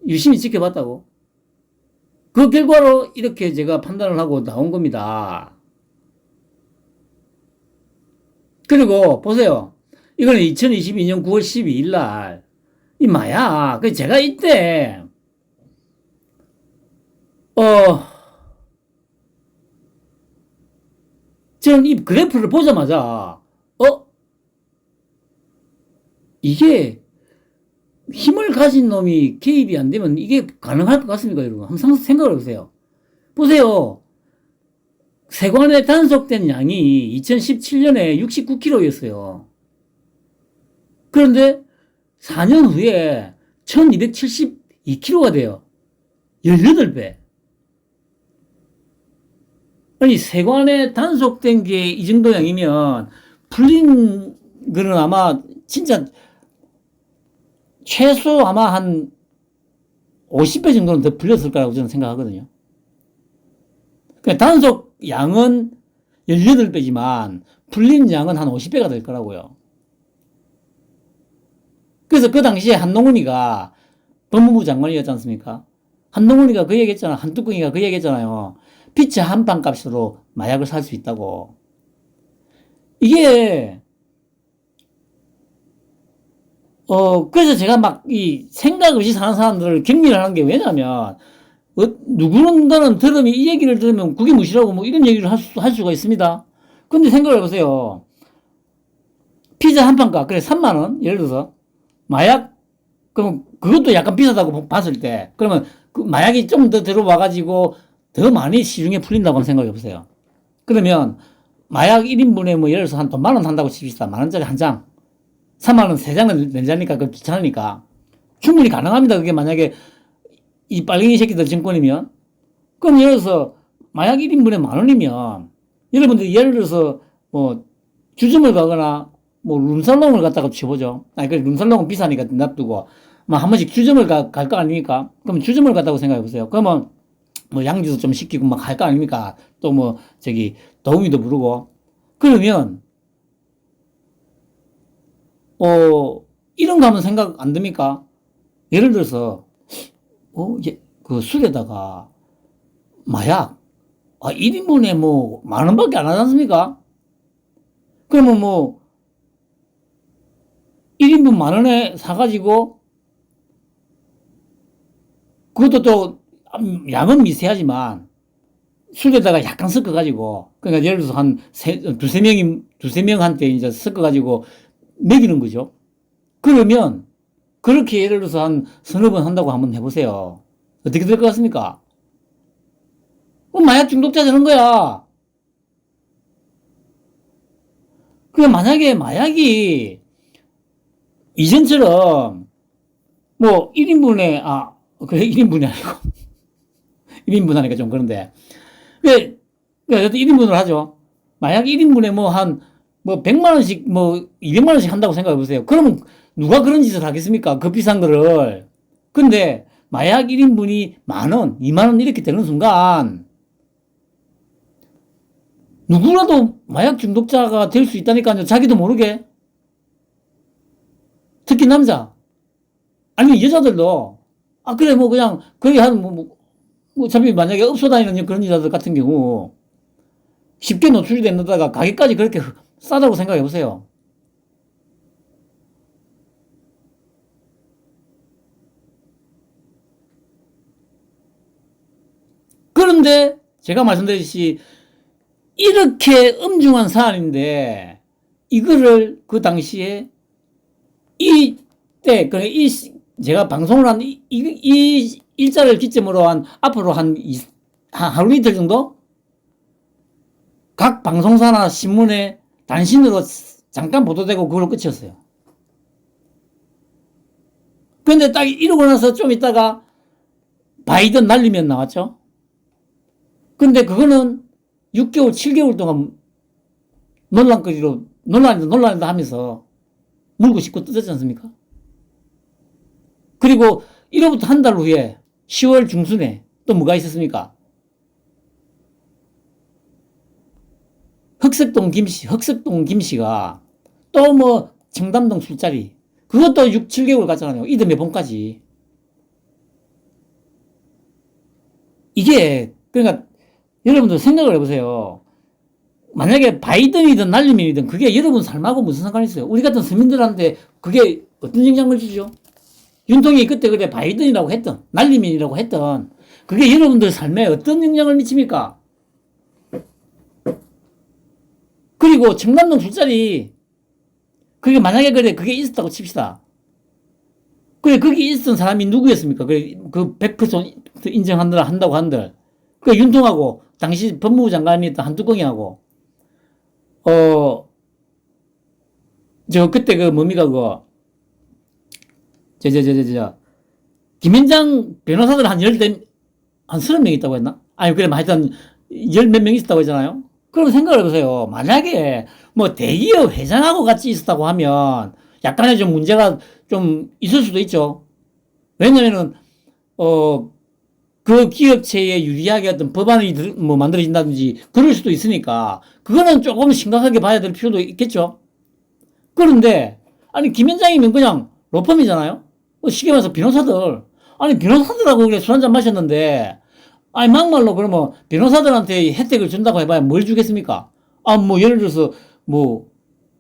유심히 지켜봤다고. 그 결과로 이렇게 제가 판단을 하고 나온 겁니다. 그리고 보세요. 이거는 2022년 9월 12일 날. 마야. 제가 이때, 저는 이 그래프를 보자마자, 이게 힘을 가진 놈이 개입이 안 되면 이게 가능할 것 같습니까, 여러분? 한번 생각을 해보세요. 보세요. 세관에 단속된 양이 2017년에 69kg였어요. 그런데 4년 후에 1272kg가 돼요. 18배. 아니, 세관에 단속된 게 이 정도 양이면 풀린 거는 아마 진짜 최소 아마 한 50배 정도는 더 풀렸을 거라고 저는 생각하거든요. 그러니까 단속 양은 18배지만 풀린 양은 한 50배가 될 거라고요. 그래서 그 당시에 한동훈이가 법무부 장관이었지 않습니까? 한동훈이가 그 얘기했잖아. 한뚜껑이가 그 얘기했잖아요. 피자 한 판 값으로 마약을 살 수 있다고. 이게 그래서 제가 막 이 생각 없이 사는 사람들을 격리를 하는 게 왜냐면 누구는 들으면 이 얘기를 들으면 그게 무시라고 뭐 이런 얘기를 할 수가 있습니다. 근데 생각을 해보세요. 피자 한 판 값 그래 3만 원 예를 들어서 마약 그럼 그것도 약간 비싸다고 봤을 때 그러면 그 마약이 좀 더 들어와가지고 더 많이 시중에 풀린다고 생각해 보세요. 그러면 마약 1인분에 뭐 예를 들어서 한 돈 10,000원 한다고 칩시다. 10,000원짜리 한 장. 3만원 3장을 내자니까 그 귀찮으니까. 충분히 가능합니다. 그게 만약에 이 빨갱이 새끼들 정권이면. 그럼 예를 들어서 마약 1인분에 10,000원이면 여러분들 예를 들어서 뭐 주점을 가거나 뭐 룸살롱을 갔다가 쳐보죠. 아니, 그 룸살롱은 비싸니까 놔두고 뭐 한 번씩 주점을 갈 거 아닙니까? 그럼 주점을 갔다고 생각해 보세요. 그러면 뭐 양주도 좀 시키고 막 할 거 아닙니까? 또 뭐 저기 도우미도 부르고 그러면 이런 거 하면 생각 안 듭니까? 예를 들어서 그 술에다가 마약 1인분에 뭐 10,000원밖에 안 하지 않습니까? 그러면 뭐 1인분 10,000원에 사가지고 그것도 또 양은 미세하지만 술에다가 약간 섞어가지고 그러니까 예를 들어서 한 두세 명한테 이제 섞어가지고 먹이는 거죠. 그러면 그렇게 예를 들어서 한 서너 번 한다고 한번 해보세요. 어떻게 될 것 같습니까? 마약 중독자 되는 거야. 그럼 만약에 마약이 이전처럼 뭐 1인분에 그래 1인분이 아니고 1인분 하니까 좀 그런데 왜 1인분으로 하죠. 마약 1인분에 뭐 한 뭐 100만 원씩 뭐 200만 원씩 한다고 생각해 보세요. 그러면 누가 그런 짓을 하겠습니까? 그 비싼 거를. 근데 마약 1인분이 10,000원, 20,000원 이렇게 되는 순간 누구라도 마약 중독자가 될 수 있다니까요. 자기도 모르게. 특히 남자. 아니면 여자들도 그래 뭐 그냥 거의 한 어차피 만약에 업소 다니는 그런 여자들 같은 경우 쉽게 노출이 됐다가 가게까지 그렇게 싸다고 생각해 보세요. 그런데 제가 말씀드렸듯이 이렇게 엄중한 사안인데 이거를 그 당시에 이때 제가 방송을 한 이 일자를 기점으로 앞으로 한 하루 이틀 정도 각 방송사나 신문에 단신으로 잠깐 보도되고 그걸로 끝이었어요. 근데 딱 이러고 나서 좀 있다가 바이든 날리면 나왔죠. 근데 그거는 6개월, 7개월 동안 논란이다 하면서 물고 씻고 뜯었지 않습니까? 그리고 1호부터 한 달 후에 10월 중순에 또 뭐가 있었습니까? 흑석동 김씨가 또 뭐 청담동 술자리 그것도 6, 7개월 갔잖아요. 이듬해 봄까지. 이게 그러니까 여러분들 생각을 해보세요. 만약에 바이든이든 날리면이든 그게 여러분 삶하고 무슨 상관이 있어요? 우리 같은 서민들한테 그게 어떤 영향을 주죠? 윤통이 그때 그래 바이든이라고 했던 날리면이라고 했던 그게 여러분들 삶에 어떤 영향을 미칩니까? 그리고 청담동 술자리 그게 만약에 그게 있었다고 칩시다. 그래, 거기 있었던 사람이 누구였습니까? 그래, 그 100% 한다고 한들. 그 윤통하고, 당시 법무부 장관이었던 한뚜껑이하고, 어, 그때 뭡니까, 김현장 변호사들 한 30명 있다고 했나? 아니, 그래, 하여튼, 열 몇 명 있었다고 했잖아요? 그럼 생각을 해보세요. 만약에, 대기업 회장하고 같이 있었다고 하면, 약간의 좀 문제가 좀 있을 수도 있죠. 왜냐면은, 그 기업체에 유리하게 어떤 법안이 만들어진다든지, 그럴 수도 있으니까, 그거는 조금 심각하게 봐야 될 필요도 있겠죠. 그런데, 아니, 김현장이면 그냥 로펌이잖아요? 쉽게 말해서 변호사들. 아니, 변호사들하고 그래 술 한잔 마셨는데, 아니, 막말로 그러면 변호사들한테 혜택을 준다고 해봐야 뭘 주겠습니까? 아, 예를 들어서,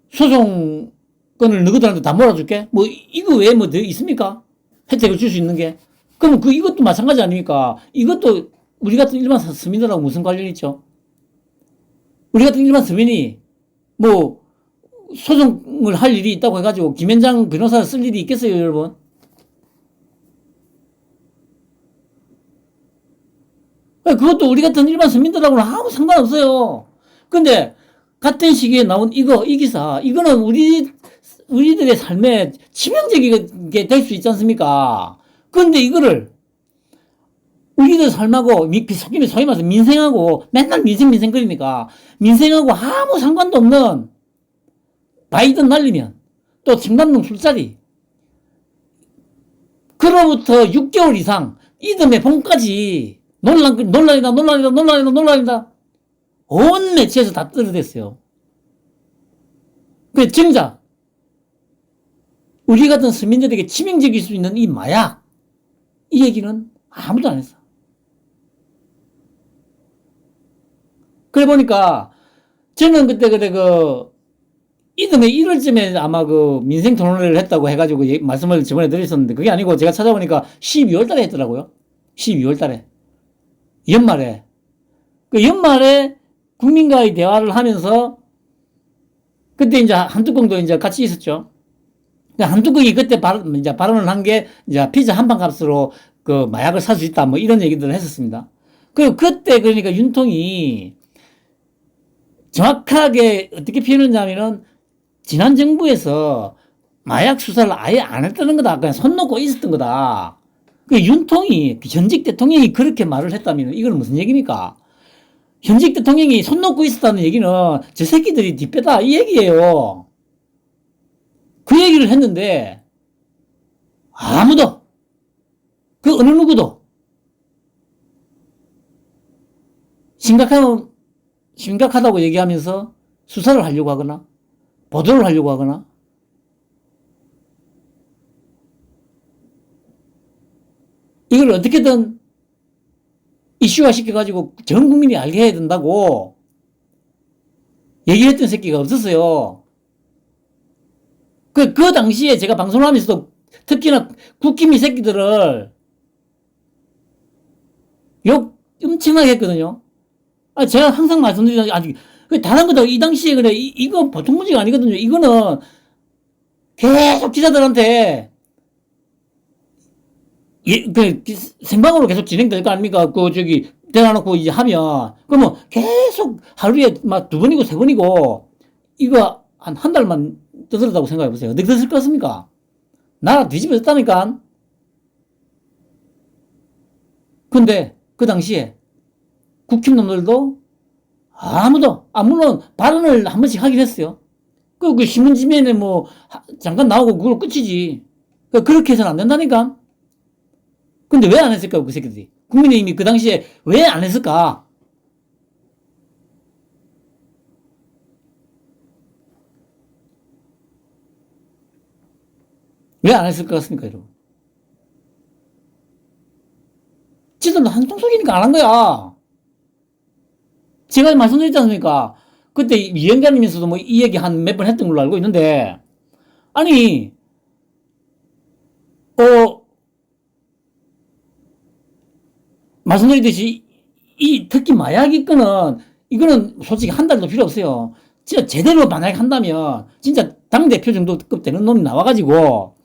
소송권을 너희들한테 다 몰아줄게? 이거 외에 더 있습니까? 혜택을 줄 수 있는 게? 그럼 이것도 마찬가지 아닙니까? 이것도 우리 같은 일반 서민들하고 무슨 관련이 있죠? 우리 같은 일반 서민이, 소송을 할 일이 있다고 해가지고, 김현장 변호사를 쓸 일이 있겠어요, 여러분? 그것도 우리 같은 일반 서민들하고는 아무 상관없어요. 근데 같은 시기에 나온 이 기사, 이거는 우리들의 삶에 치명적이게 될 수 있지 않습니까? 그런데 이거를 우리들 삶하고, 소위 말해서 민생하고, 맨날 민생 거리니까, 민생하고 아무 상관도 없는 바이든 날리면, 또 청담동 술자리, 그로부터 6개월 이상, 이듬해 봄까지, 논란이다. 온 매체에서 다 떠들어댔어요. 그 정작 우리 같은 서민들에게 치명적일 수 있는 이 마약, 이 얘기는 아무도 안 했어. 그래 보니까 저는 그때 이듬해 1월쯤에 아마 민생 토론회를 했다고 해가지고 말씀을 저번에 드렸었는데, 그게 아니고 제가 찾아보니까 12월 달에 했더라고요. 12월 달에. 연말에. 연말에 국민과의 대화를 하면서, 그때 이제 한뚜껑도 이제 같이 있었죠. 한뚜껑이 그때 발언을 한 게, 이제 피자 한 판 값으로 마약을 살 수 있다, 이런 얘기들을 했었습니다. 그리고 그때 그러니까 윤통이 정확하게 어떻게 표현했냐면은, 지난 정부에서 마약 수사를 아예 안 했다는 거다. 그냥 손 놓고 있었던 거다. 윤통이, 현직 대통령이 그렇게 말을 했다면 이건 무슨 얘기입니까? 현직 대통령이 손 놓고 있었다는 얘기는 저 새끼들이 뒷배다 이 얘기예요. 그 얘기를 했는데 아무도, 어느 누구도 심각하다고 얘기하면서 수사를 하려고 하거나 보도를 하려고 하거나, 이걸 어떻게든 이슈화 시켜가지고 전 국민이 알게 해야 된다고 얘기했던 새끼가 없었어요. 그 당시에 제가 방송을 하면서도 특히나 국기미 새끼들을 욕 엄청나게 했거든요. 제가 항상 말씀드리는, 다른 거다. 이 당시에 그래. 이거 보통 문제가 아니거든요. 이거는 계속 기자들한테 생방으로 계속 진행될 거 아닙니까? 대놔놓고 이제 하면. 그러면 계속 하루에 막 2번이고 3번이고, 이거 한 달만 떠들었다고 생각해보세요. 어떻게 됐을 것 같습니까? 나라 뒤집어졌다니까? 근데 그 당시에 국힘놈들도 아무도, 물론 발언을 한 번씩 하긴 했어요. 그 신문지면에 잠깐 나오고 그걸 끝이지. 그렇게 해서는 안 된다니까? 근데 왜 안 했을까, 그 새끼들이? 국민의힘이 그 당시에 왜 안 했을까? 왜 안 했을 것 같습니까, 여러분? 지들도 한통속이니까 안 한 거야. 제가 말씀드렸지 않습니까? 그때 위원장님에서도 이 얘기 한 몇 번 했던 걸로 알고 있는데, 아니, 말씀드렸듯이, 특히 마약이 이거는 솔직히 한 달도 필요 없어요. 진짜 제대로 만약에 한다면, 진짜 당대표 정도급 되는 놈이 나와가지고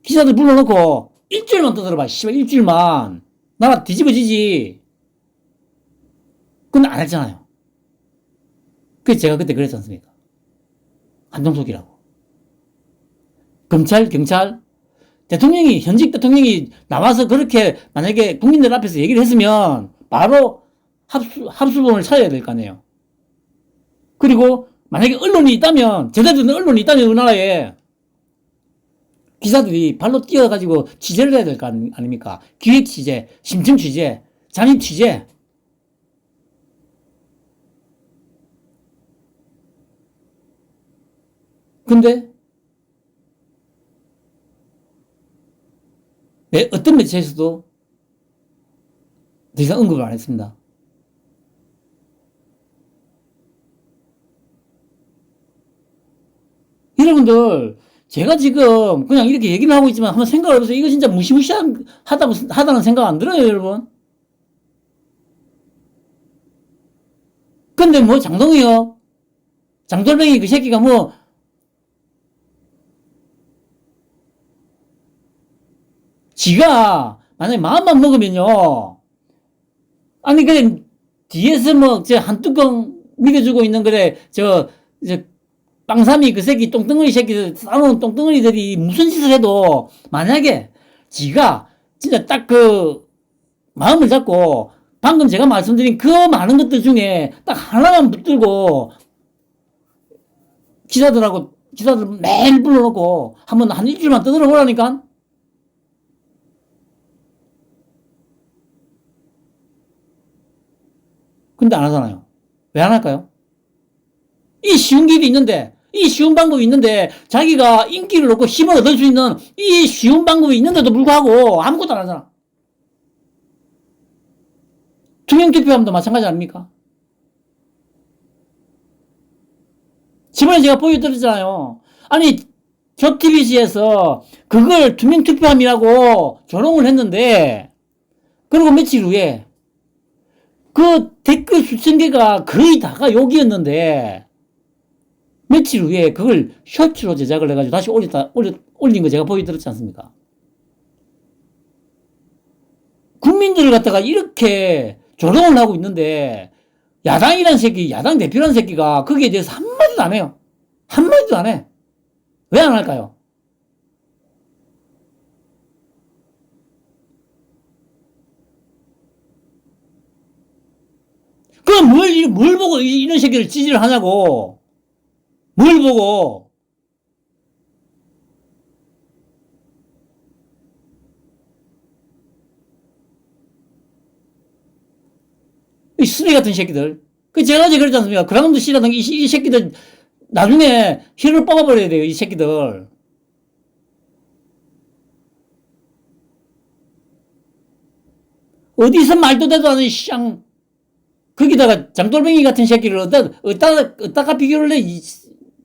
기자들 불러놓고 일주일만 떠들어봐. 씨발, 일주일만. 나라 뒤집어지지. 근데 안 했잖아요. 그래서 제가 그때 그랬지 않습니까? 한정숙이라고. 검찰, 경찰, 대통령이, 현직 대통령이 나와서 그렇게 만약에 국민들 앞에서 얘기를 했으면 바로 합수본을 찾아야 될 거 아니에요. 그리고 만약에 언론이 있다면, 제대로 된 언론이 있다면 우리나라에 기자들이 발로 뛰어가지고 취재를 해야 될 거 아닙니까? 기획 취재, 심층 취재, 잠입 취재. 근데 어떤 매체에서도 더 이상 언급을 안 했습니다. 여러분들, 제가 지금 그냥 이렇게 얘기를 하고 있지만 한번 생각을 해보세요. 이거 진짜 무시무시하다는 생각 안 들어요, 여러분? 근데 뭐 장동이요? 장돌뱅이 그 새끼가 뭐 지가 만약에 마음만 먹으면요. 아니 그래 뒤에서 뭐 저 한 뚜껑 믿어주고 있는 그래 저 빵삼이 그 새끼 똥덩어리 새끼들 싸놓은 똥덩어리들이 무슨 짓을 해도 만약에 지가 진짜 딱 그 마음을 잡고 방금 제가 말씀드린 그 많은 것들 중에 딱 하나만 붙들고 기자들 매일 불러놓고 한번 한 일주일만 떠들어 보라니까. 근데 안 하잖아요. 왜 안 할까요? 이 쉬운 길이 있는데, 이 쉬운 방법이 있는데, 자기가 인기를 얻고 힘을 얻을 수 있는 이 쉬운 방법이 있는데도 불구하고 아무것도 안 하잖아. 투명투표함도 마찬가지 아닙니까? 저번에 제가 보여드렸잖아요. 아니, 조TBC에서 그걸 투명투표함이라고 조롱을 했는데, 그리고 며칠 후에 그 댓글 수천 개가 거의 다가 욕이었는데, 며칠 후에 그걸 셔츠로 제작을 해가지고 다시 올린 거 제가 보여드렸지 않습니까? 국민들을 갖다가 이렇게 조롱을 하고 있는데, 야당 대표라는 새끼가 거기에 대해서 한마디도 안 해요. 한마디도 안 해. 왜 안 할까요? 그럼 뭘 보고 이런 새끼를 지지를 하냐고. 뭘 보고. 이 쓰레기 같은 새끼들. 제가 어제 그랬지 않습니까? 그라운드 씨라는 이 새끼들 나중에 혀를 뽑아버려야 돼요, 이 새끼들. 어디서 말도 되도 않은 쌍. 거기다가 장돌뱅이 같은 새끼를 어디다가 비교를 해, 이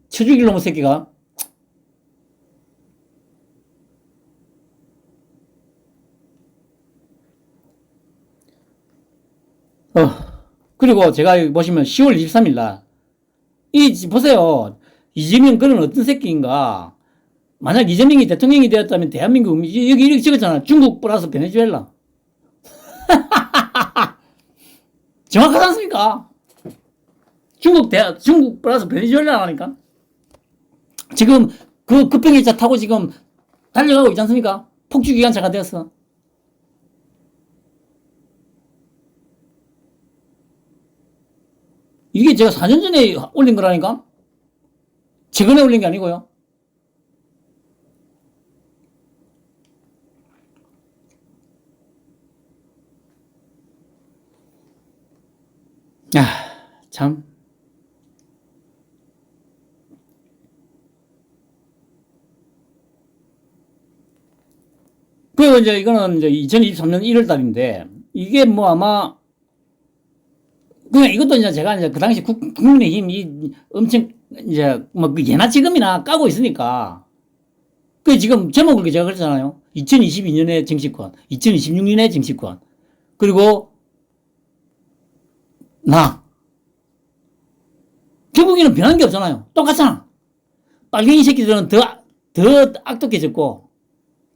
쳐죽일 놈의 새끼가. 그리고 제가 여기 보시면 10월 23일 날, 보세요. 이재명 그는 어떤 새끼인가. 만약 이재명이 대통령이 되었다면 대한민국, 여기 이렇게 적었잖아. 중국 플러스 베네수엘라. 정확하지 않습니까? 중국 플러스 베네수엘라라니까. 지금 그 급행기차 타고 지금 달려가고 있지 않습니까? 폭주기관차가 되었어. 이게 제가 4년 전에 올린 거라니까? 최근에 올린 게 아니고요. 참. 그리고 이거는 2023년 1월 달인데, 이게 뭐 아마, 그냥 이것도 제가 그 당시 국민의힘이 엄청 뭐 예나 지금이나 까고 있으니까. 지금 제목을 제가 그랬잖아요. 2022년의 정치권, 2026년의 정치권. 그리고 결국에는 변한 게 없잖아요. 똑같잖아. 빨갱이 새끼들은 더 악독해졌고,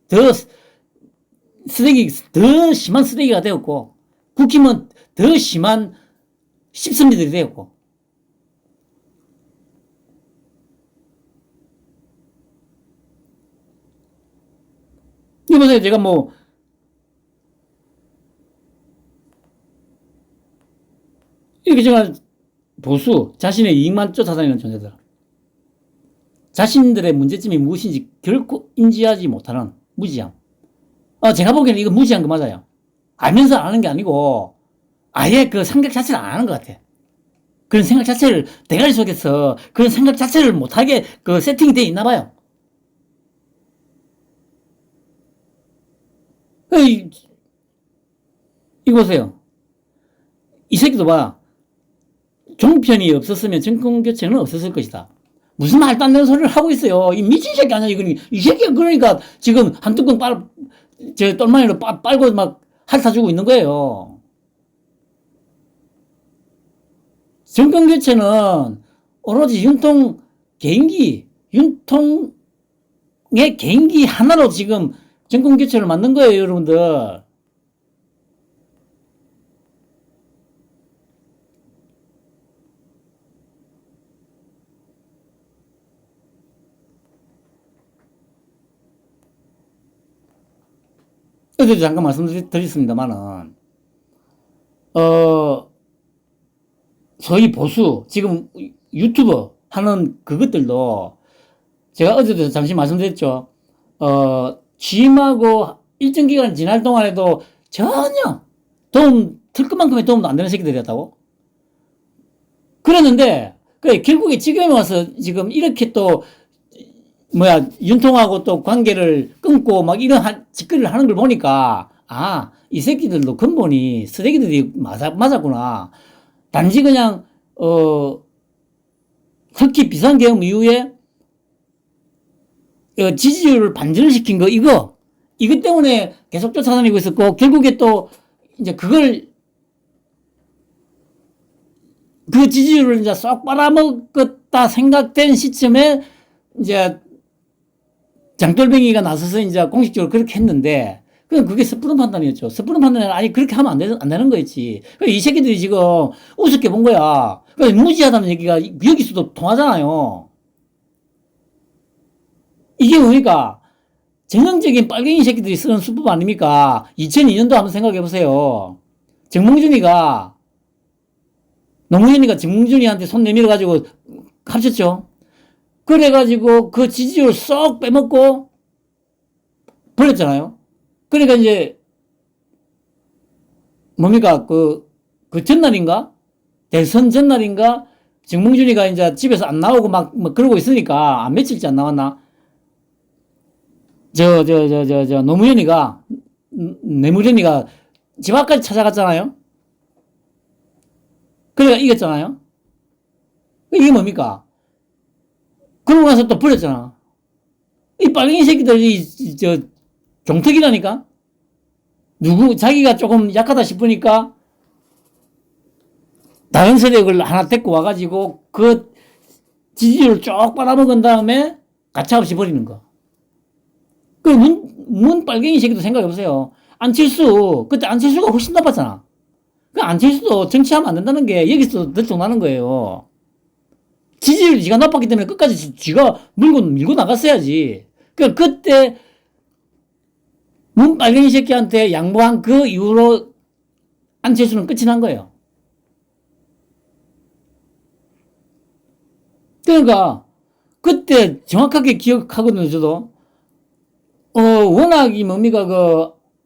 더 더 심한 쓰레기가 되었고, 국힘은 더 심한 십선비들이 되었고. 이거 보세요. 제가 이렇게 제가 보수, 자신의 이익만 쫓아다니는 존재들. 자신들의 문제점이 무엇인지 결코 인지하지 못하는 무지함. 제가 보기에는 이거 무지한 거 맞아요. 알면서 안 하는 게 아니고, 아예 그 생각 자체를 안 하는 것 같아. 그런 생각 자체를, 대가리 속에서 그런 생각 자체를 못하게 그 세팅이 돼 있나 봐요. 이거 보세요. 이 새끼도 봐. 종편이 없었으면 정권 교체는 없었을 것이다. 무슨 말도 안 되는 소리를 하고 있어요. 이 미친 새끼 아니야, 이거. 이 새끼가 그러니까 지금 한 뚜껑 똘마니로 빨고 막 핥아주고 있는 거예요. 정권 교체는 오로지 윤통의 개인기 하나로 지금 정권 교체를 만든 거예요, 여러분들. 어제도 잠깐 말씀드렸습니다만은, 소위 보수, 지금 유튜버 하는 그것들도 제가 어제도 잠시 말씀드렸죠. 취임하고 일정 기간 지날 동안에도 전혀 털끝만큼의 도움도 안 되는 새끼들이었다고? 그랬는데, 그래, 결국에 지금에 와서 지금 이렇게 또, 윤통하고 또 관계를 끊고 막 이런 짓거리를 하는 걸 보니까, 이 새끼들도 근본이 쓰레기들이 맞았구나. 단지 그냥, 특히 비상계엄 이후에, 지지율을 반전을 시킨 거, 이것 때문에 계속 쫓아다니고 있었고, 결국에 또, 이제 그 지지율을 이제 쏙 빨아먹었다 생각된 시점에, 이제, 장돌뱅이가 나서서 이제 공식적으로 그렇게 했는데, 그게 섣부른 판단이었죠. 섣부른 판단은 아니, 그렇게 하면 안 되는 거였지. 이 새끼들이 지금 우습게 본 거야. 무지하다는 얘기가 여기서도 통하잖아요. 이게 뭡니까? 전형적인 빨갱이 새끼들이 쓰는 수법 아닙니까? 2002년도 한번 생각해 보세요. 노무현이가 정몽준이한테 손 내밀어가지고 합쳤죠. 그래가지고 그 지지율 쏙 빼먹고 버렸잖아요. 그러니까 이제 뭡니까? 그 전날인가? 대선 전날인가? 정몽준이가 이제 집에서 안 나오고 막 그러고 있으니까 며칠째 안 나왔나? 노무현이가 집 앞까지 찾아갔잖아요. 그래가 이겼잖아요. 이게 뭡니까? 그러고 나서 또 버렸잖아. 이 빨갱이 새끼들이 종특이라니까? 자기가 조금 약하다 싶으니까 다른 세력을 하나 데리고 와가지고 그 지지율을 쭉 빨아먹은 다음에 가차없이 버리는 거. 문 빨갱이 새끼도 생각해보세요. 그때 안철수가 훨씬 나빴잖아. 안철수도 정치하면 안 된다는 게 여기서 들통나는 거예요. 지지율이 지가 나빴기 때문에 끝까지 지가 밀고 나갔어야지. 그때 문 빨갱이 새끼한테 양보한 그 이후로 안철수는 끝이 난 거예요. 그러니까 그때 정확하게 기억하거든요, 저도. 워낙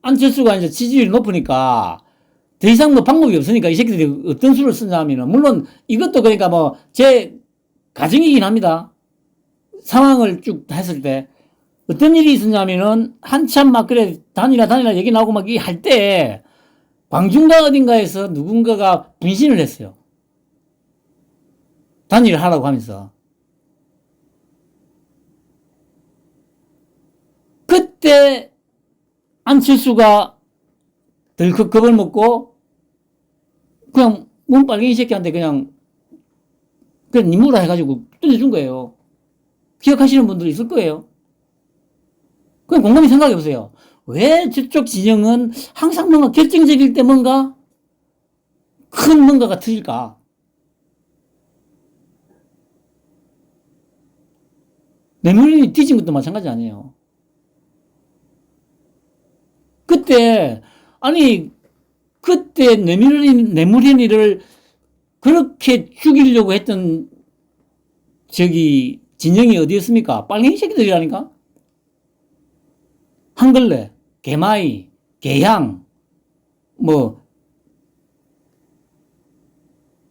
안철수가 이제 지지율이 높으니까 더 이상 방법이 없으니까 이 새끼들이 어떤 수를 쓰냐 하면은, 물론 이것도 그러니까 제 가정이긴 합니다. 상황을 쭉 했을 때. 어떤 일이 있었냐면은, 한참 단일화 얘기 나오고 할 때, 광중가 어딘가에서 누군가가 분신을 했어요. 단일화 하라고 하면서. 그때, 안철수가 덜컥 겁을 먹고, 그냥, 문빨갱이 새끼한테 그냥 임무라 해가지고 뚫어준 거예요. 기억하시는 분들 있을 거예요. 그럼 곰곰이 생각해 보세요. 왜 저쪽 진영은 항상 뭔가 결정적일 때 뭔가 큰 뭔가가 터질까? 뇌물이 뒤진 것도 마찬가지 아니에요. 그때, 아니, 그때 뇌물현이를 그렇게 죽이려고 했던 진영이 어디였습니까? 빨갱이 새끼들이라니까? 한글레, 개마이, 개향,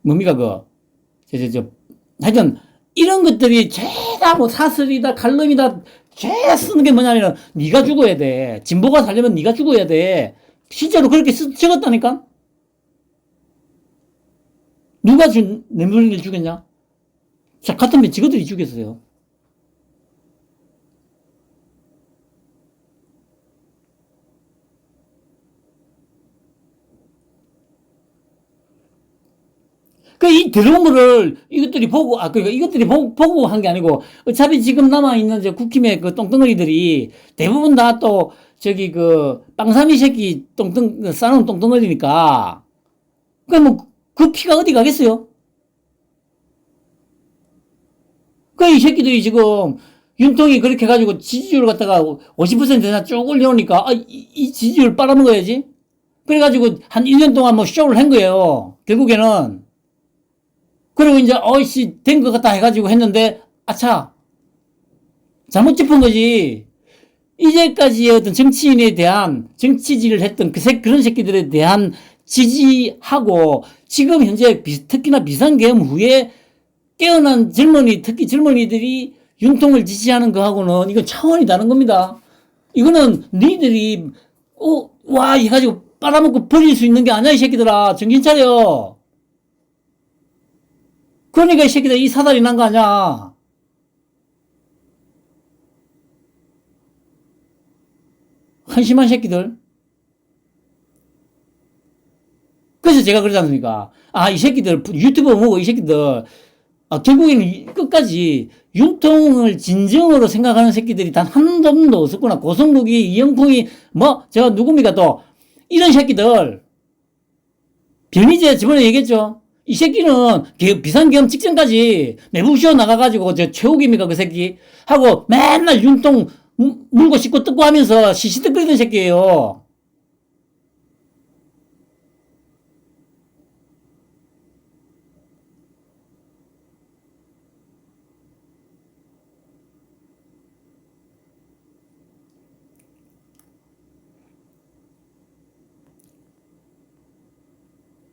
뭡니까, 하여튼, 이런 것들이 죄다 사슬이다, 칼럼이다, 죄 쓰는 게 뭐냐면, 네가 죽어야 돼. 진보가 살려면 네가 죽어야 돼. 실제로 그렇게 적었다니까? 누가 뇌물을 죽였냐? 자, 같으면 지그들이 죽였어요. 이 들어온 거를 이것들이 보고, 그러니까 이것들이 보고 한 게 아니고, 어차피 지금 남아있는 국힘의 똥덩어리들이 대부분 다 또, 빵삼이 새끼 싸놓은 똥덩어리니까, 그 피가 어디 가겠어요? 이 새끼들이 지금, 윤통이 그렇게 해가지고 지지율 갖다가 50%나 쭉 올려놓으니까, 이 지지율 빨아먹어야지? 그래가지고 한 1년 동안 쇼를 한 거예요. 결국에는. 그리고 이제 된 것 같다 해가지고 했는데 아차 잘못 짚은 거지. 이제까지의 어떤 정치인에 대한 정치질을 했던 그런 새끼들에 대한 지지하고 지금 현재 특히나 비상계엄 후에 깨어난 특히 젊은이들이 윤통을 지지하는 거하고는 이건 차원이 다른 겁니다. 이거는 니들이 와 해가지고 빨아먹고 버릴 수 있는 게 아니야 이 새끼들아. 정신 차려. 그러니까 이 새끼들 이 사달이 난 거 아니야. 한심한 새끼들. 그래서 제가 그러지 않습니까? 이 새끼들, 유튜버 보고 이 새끼들, 결국에는 끝까지 윤통을 진정으로 생각하는 새끼들이 단 한 놈도 없었구나. 고성국이, 이영풍이, 제가 누굽니까 또, 이런 새끼들. 변희재 저번에 얘기했죠. 이 새끼는 비상계엄 직전까지 매부쇼 나가가지고 최욱입니까 그 새끼 하고 맨날 윤통 물고 씻고 뜯고 하면서 시시떡거리던 새끼예요.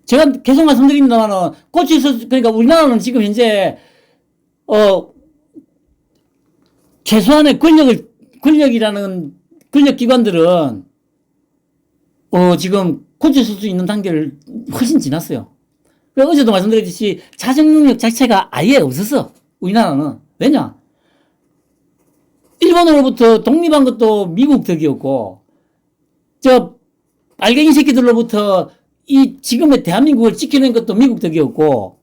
제가 계속 말씀드립니다만은 그러니까 우리나라는 지금 현재 최소한의 권력이라는 권력기관들은 지금 고쳐줄 수 있는 단계를 훨씬 지났어요. 어제도 말씀드렸듯이 자정능력 자체가 아예 없었어. 우리나라는. 왜냐? 일본으로부터 독립한 것도 미국 덕이었고 빨갱이 새끼들로부터 이 지금의 대한민국을 지켜낸 것도 미국 덕이었고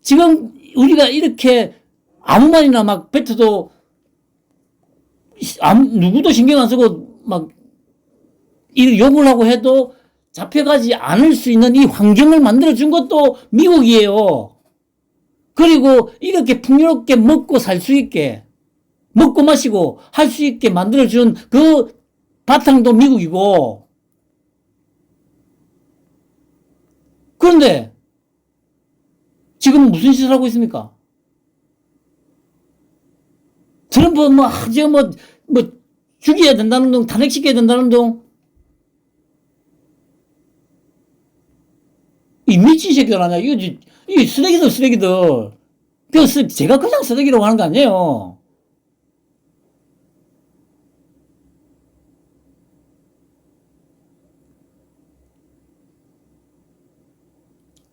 지금 우리가 이렇게 아무 말이나 막 뱉어도 누구도 신경 안 쓰고 욕을 하고 해도 잡혀가지 않을 수 있는 이 환경을 만들어준 것도 미국이에요. 그리고 이렇게 풍요롭게 먹고 살 수 있게 먹고 마시고 할 수 있게 만들어준 그 바탕도 미국이고 그런데 지금 무슨 짓을 하고 있습니까? 트럼프 지금 죽여야 된다는 둥, 탄핵시켜야 된다는 둥. 이 미친 새끼들 아니야. 이거 쓰레기들. 제가 그냥 쓰레기라고 하는 거 아니에요.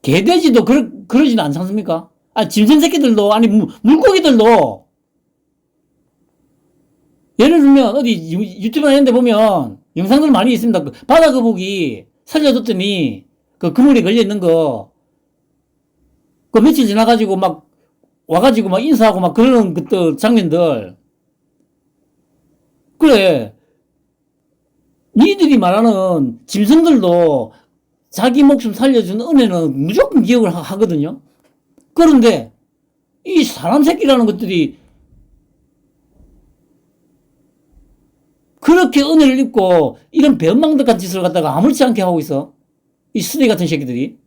개돼지도 그러진 않지 않습니까? 짐승 새끼들도, 물고기들도, 예를 들면, 어디 유튜브나 이런 데 보면, 영상들 많이 있습니다. 바다 거북이 살려줬더니, 그물에 걸려있는 거, 며칠 지나가지고 와가지고 막 인사하고 막 그러는 것들, 장면들. 그래. 니들이 말하는 짐승들도 자기 목숨 살려준 은혜는 무조건 기억을 하거든요. 그런데 이 사람 새끼라는 것들이 그렇게 은혜를 입고 이런 배은망덕한 짓을 갖다가 아무렇지 않게 하고 있어. 이 쓰레기 같은 새끼들이.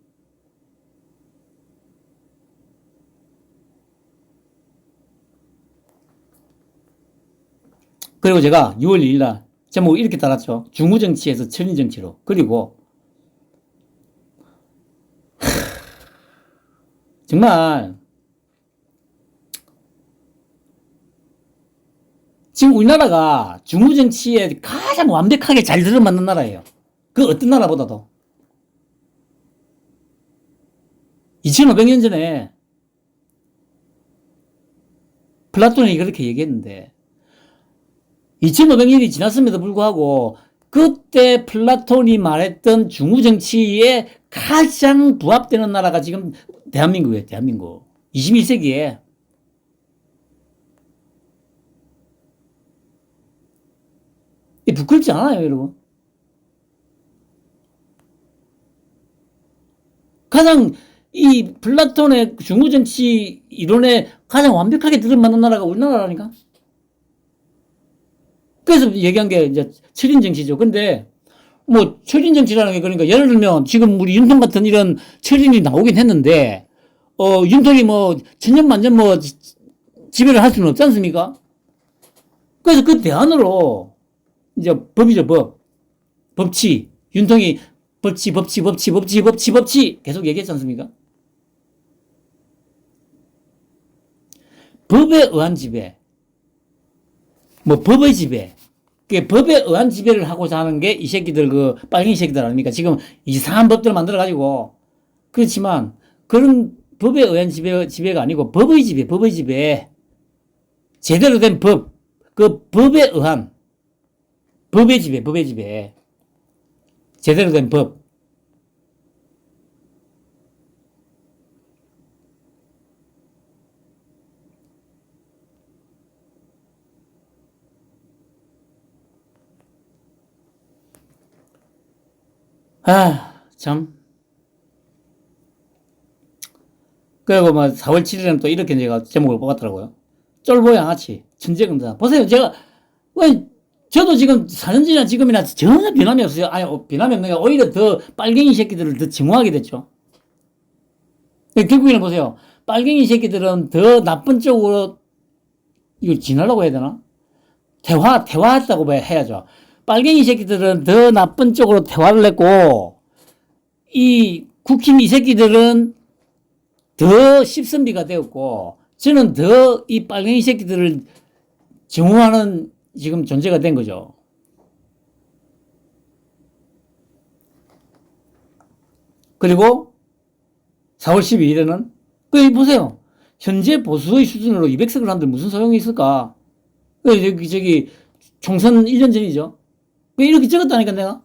그리고 제가 6월 2일 날 제목 이렇게 달았죠. 중후정치에서 천인정치로. 그리고 정말 지금 우리나라가 중후정치에 가장 완벽하게 잘 들어맞는 나라예요. 그 어떤 나라보다도. 2500년 전에 플라톤이 그렇게 얘기했는데 2500년이 지났음에도 불구하고 그때 플라톤이 말했던 중후정치에 가장 부합되는 나라가 지금 대한민국이에요. 대한민국. 21세기에. 부끄럽지 않아요, 여러분? 가장 이 플라톤의 중후정치 이론에 가장 완벽하게 들어맞는 나라가 우리나라라니까. 그래서 얘기한 게 이제 철인정치죠. 근데 뭐 철인정치라는 게 그러니까 예를 들면 지금 우리 윤통 같은 이런 철인이 나오긴 했는데 윤통이 뭐 천년만년 뭐 지배를 할 수는 없지 않습니까? 그래서 그 대안으로 이제 법이죠, 법. 법치. 윤통이 법치 계속 얘기했지 않습니까? 법에 의한 지배. 뭐 법의 지배. 그 법에 의한 지배를 하고자 하는 게 이 새끼들 그 빨갱이 새끼들 아닙니까? 지금 이상한 법들을 만들어 가지고 그렇지만 그런 법에 의한 지배가 아니고 법의 지배, 법의 지배. 제대로 된 법. 그 법에 의한 법의 지배, 법의 지배. 제대로 된 법. 아, 참. 그리고 뭐 4월 7일에는 또 이렇게 제가 제목을 뽑았더라고요. 쫄보 양아치, 천재금사. 보세요. 제가, 왜, 저도 지금 4년 전이나 지금이나 전혀 변함이 없어요. 아니, 변함이 없는 게 오히려 더 빨갱이 새끼들을 더 증오하게 됐죠. 결국에는 보세요. 빨갱이 새끼들은 더 나쁜 쪽으로, 이걸 지나려고 해야 되나? 태화했다고 해야죠. 빨갱이 새끼들은 더 나쁜 쪽으로 태화를 했고, 이 국힘 이 새끼들은 더 십선비가 되었고, 저는 더 이 빨갱이 새끼들을 증오하는 지금 존재가 된 거죠. 그리고 4월 12일에는, 그, 보세요. 현재 보수의 수준으로 200석을 한들 무슨 소용이 있을까? 저기, 총선 1년 전이죠. 그 이렇게 적었다니까, 내가.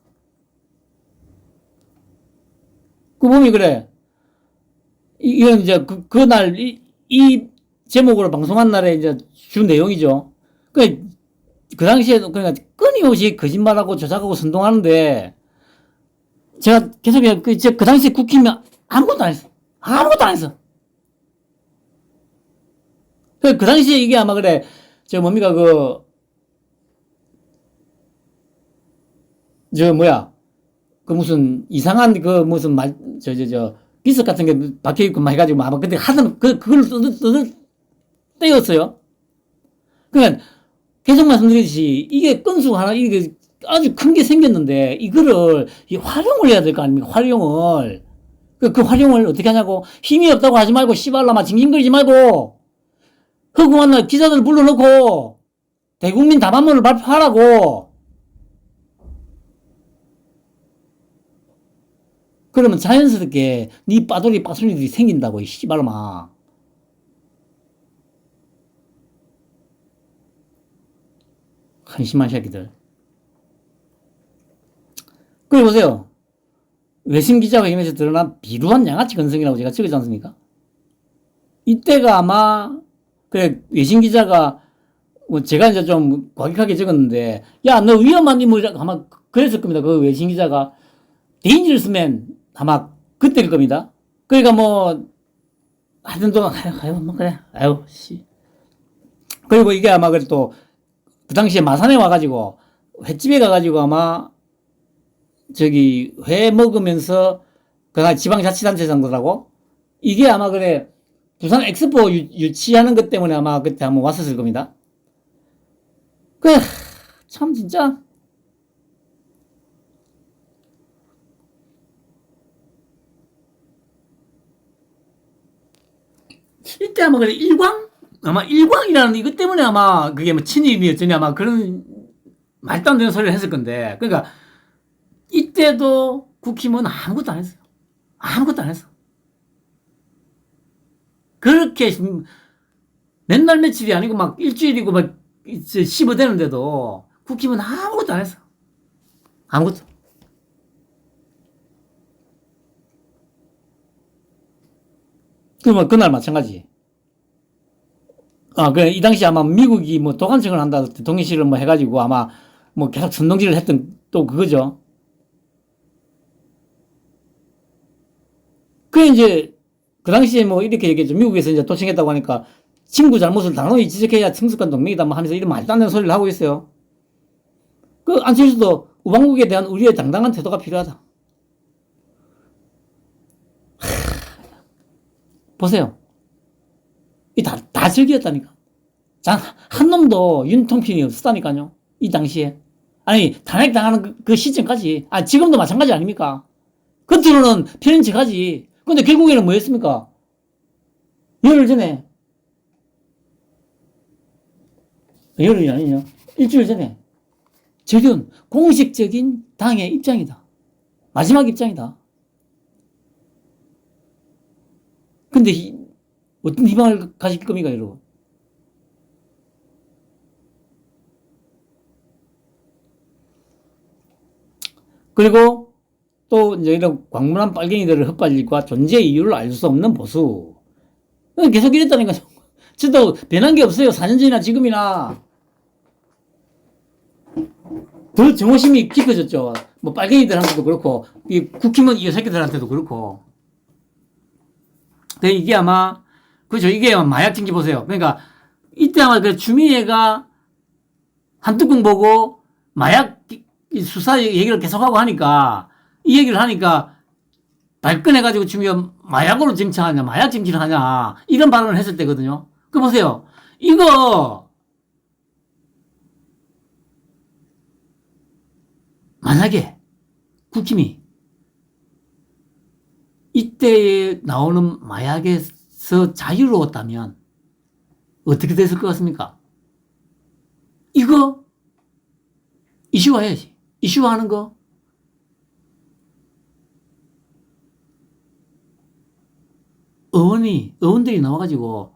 그 보면 그래. 이건 이제 그날, 이 제목으로 방송한 날에 이제 주 내용이죠. 그 당시에도 그러니까 끊임없이 거짓말하고 조작하고 선동하는데 제가 계속 그 당시에 국힘이 아무것도 안 했어. 아무것도 안 했어. 그 당시에 이게 아마 그래, 뭡니까, 뭐야, 무슨 이상한 무슨 비석 같은 게 박혀있고 막 해가지고 아마 근데 하던 그걸 떼었어요. 그러니까 계속 말씀드리듯이 이게 건수 하나 이게 아주 큰 게 생겼는데 이거를 활용을 해야 될 거 아닙니까? 활용을. 그 활용을 어떻게 하냐고. 힘이 없다고 하지 말고 씨발라마 징징거리지 말고 허구한 날 기자들 불러놓고 대국민 담화문을 발표하라고. 그러면 자연스럽게 네 빠돌이 빠순이들이 생긴다고 이 씨발라마. 한심한 새끼들. 그리고 보세요. 외신 기자회견에서 드러난 비루한 양아치 건성이라고 제가 적었지 않습니까? 이때가 아마, 그래, 외신 기자가, 뭐 제가 이제 좀 과격하게 적었는데, 야, 너 위험한 인물이라고 아마 그랬을 겁니다. 그 외신 기자가. 데인저스맨 아마 그때일 겁니다. 그러니까 뭐, 하여튼 또, 아유, 뭐, 그래. 아유, 씨. 그리고 이게 아마 그래도, 그 당시에 마산에 와가지고, 횟집에 가가지고 아마, 저기, 회 먹으면서, 그 지방자치단체장들하고, 이게 아마 그래, 부산 엑스포 유치하는 것 때문에 아마 그때 한번 왔었을 겁니다. 그, 참, 진짜. 이때 아마 그래, 일광? 아마 일광이라는 이것 때문에 아마 그게 뭐 친입이었더니 아마 그런 말도 안 되는 소리를 했을 건데. 그러니까, 이때도 국힘은 아무것도 안 했어요. 아무것도 안 했어. 그렇게 맨날 며칠이 아니고 막 일주일이고 막 씹어대는데도 국힘은 아무것도 안 했어. 아무것도. 그러면 그날 마찬가지. 그래, 이 당시 아마 미국이 뭐 도관청을 한다, 동의실을 뭐 해가지고 아마 뭐 계속 선동질을 했던 또 그거죠. 그 이제 그 당시에 뭐 이렇게 얘기했죠. 미국에서 이제 도청했다고 하니까 친구 잘못을 단호히 지적해야 친숙한 동맹이다 뭐 하면서 이런 말도 안 되는 소리를 하고 있어요. 그 안철수도 우방국에 대한 우리의 당당한 태도가 필요하다. 보세요. 이 다 즐겼다니까. 한 놈도 윤통핀이 없었다니까요. 이 당시에. 아니, 탄핵 당하는 그 시점까지. 지금도 마찬가지 아닙니까? 겉으로는 편인 척 하지. 근데 결국에는 뭐였습니까? 열흘 전에. 열흘이 아니냐. 일주일 전에. 적은 공식적인 당의 입장이다. 마지막 입장이다. 근데 어떤 희망을 가질 겁니까, 여러분? 그리고 또 이제 이런 광문한 빨갱이들을 헛발질과 존재 이유를 알 수 없는 보수. 계속 이랬다니까요. 저도 변한 게 없어요. 4년 전이나 지금이나. 더 정오심이 깊어졌죠. 뭐 빨갱이들한테도 그렇고, 이 국힘은 이 새끼들한테도 그렇고. 근데 이게 아마, 그죠. 이게 아마 마약经지 보세요. 그러니까, 이때 아마 그 추미애가 한뚜껑 보고 마약 수사 얘기를 계속하고 하니까, 이 얘기를 하니까, 발끈해가지고 지금 마약으로 정치하냐, 마약 정치를 하냐, 이런 발언을 했을 때거든요. 그 보세요. 이거, 만약에 국힘이 이때에 나오는 마약에서 자유로웠다면 어떻게 됐을 것 같습니까? 이거 이슈화해야지. 이슈화하는 거. 의원들이 나와가지고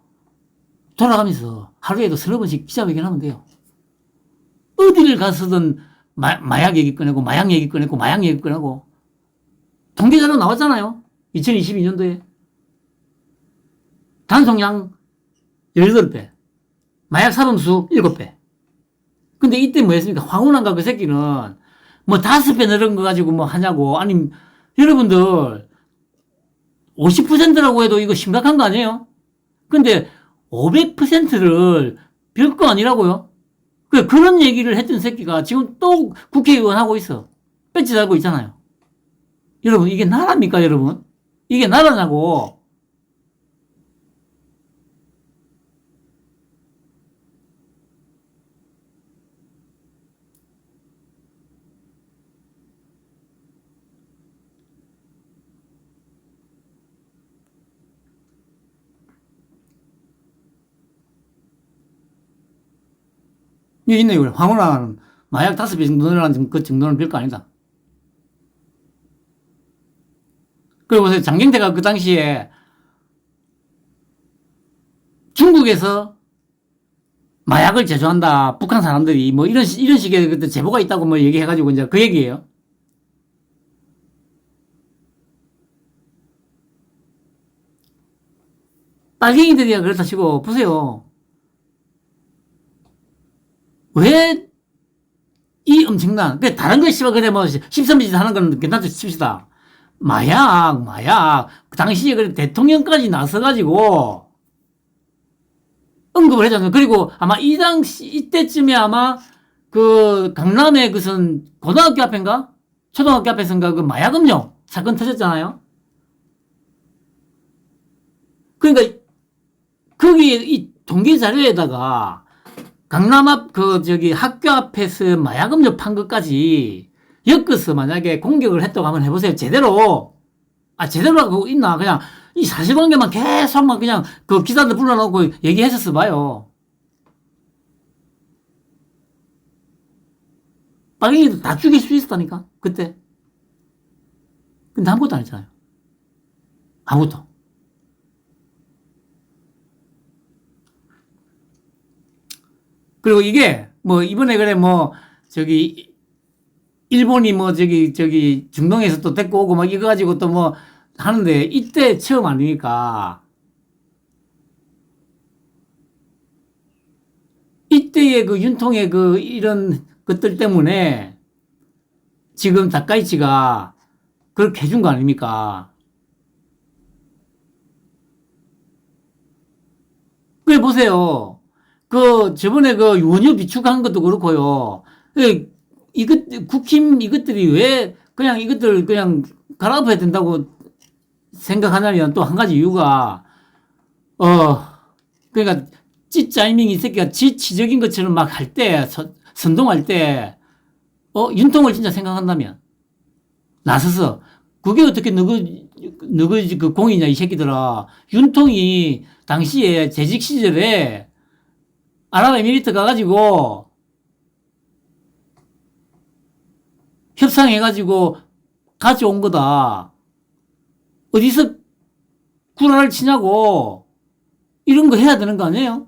돌아가면서 하루에도 30번씩 기자회견하면 돼요. 어디를 가서든 마약 얘기 꺼내고, 마약 얘기 꺼내고, 마약 얘기 꺼내고. 통계자료 나왔잖아요. 2022년도에. 단속량 18배. 마약 사범수 7배. 근데 이때 뭐 했습니까? 황운한가 그 새끼는 뭐 5배 늘은 거 가지고 뭐 하냐고. 아니, 여러분들 50%라고 해도 이거 심각한 거 아니에요? 근데 500%를 별거 아니라고요? 그런 얘기를 했던 새끼가 지금 또 국회의원 하고 있어. 배지 달고 있잖아요. 여러분, 이게 나라입니까, 여러분? 이게 나라냐고. 여기 있네요. 황홀한 마약 5배 정도 늘어난 그 정도는 별거 아니다. 그리고 보세요. 장경태가 그 당시에 중국에서 마약을 제조한다. 북한 사람들이 뭐 이런 식의 그때 제보가 있다고 뭐 얘기해가지고 이제 그 얘기예요. 빨갱이들이야 그렇다 치고 보세요. 왜 이 엄청난 다른 거 씨발 그래 뭐 십선비짓 하는 건 괜찮다 칩시다. 마약 그 당시에 그래 대통령까지 나서가지고 언급을 했잖아요. 그리고 아마 이 당시 이때쯤에 아마 그 강남의 무슨 고등학교 앞인가 초등학교 앞에서인가 그 마약 음료 사건 터졌잖아요. 그러니까 거기에 이 통계 자료에다가 강남 앞 그 저기 학교 앞에서 마약 음료 판 것까지 엮어서 만약에 공격을 했다고 한번 해보세요. 제대로 제대로 하고 있나 그냥 이 사실관계만 계속 막 그냥 그 기사들 불러놓고 얘기했었어 봐요. 빨갱이도 다 죽일 수 있었다니까 그때. 근데 아무것도 안 했잖아요. 아무것도. 그리고 이게 뭐 이번에 그래 뭐 저기 일본이 뭐 저기 중동에서 또 데리고 오고 막 이거 가지고 또 뭐 하는데 이때 처음 아니니까 이때의 그 윤통의 그 이런 것들 때문에 지금 다카이치가 그렇게 해준 거 아닙니까? 그래 보세요. 그 저번에 그 원유 비축한 것도 그렇고요. 이것 국힘 이것들이 왜 그냥 이것들 그냥 갈아엎어야 된다고 생각하냐면 또 한 가지 이유가 어 그러니까 찌짜이밍 이 새끼가 지치적인 것처럼 막 할 때 선동할 때 윤통을 진짜 생각한다면 나서서 그게 어떻게 너그 그 공이냐 이 새끼들아. 윤통이 당시에 재직 시절에 아랍에미리트 가가지고 협상해가지고 가져온 거다. 어디서 구라를 치냐고. 이런 거 해야 되는 거 아니에요?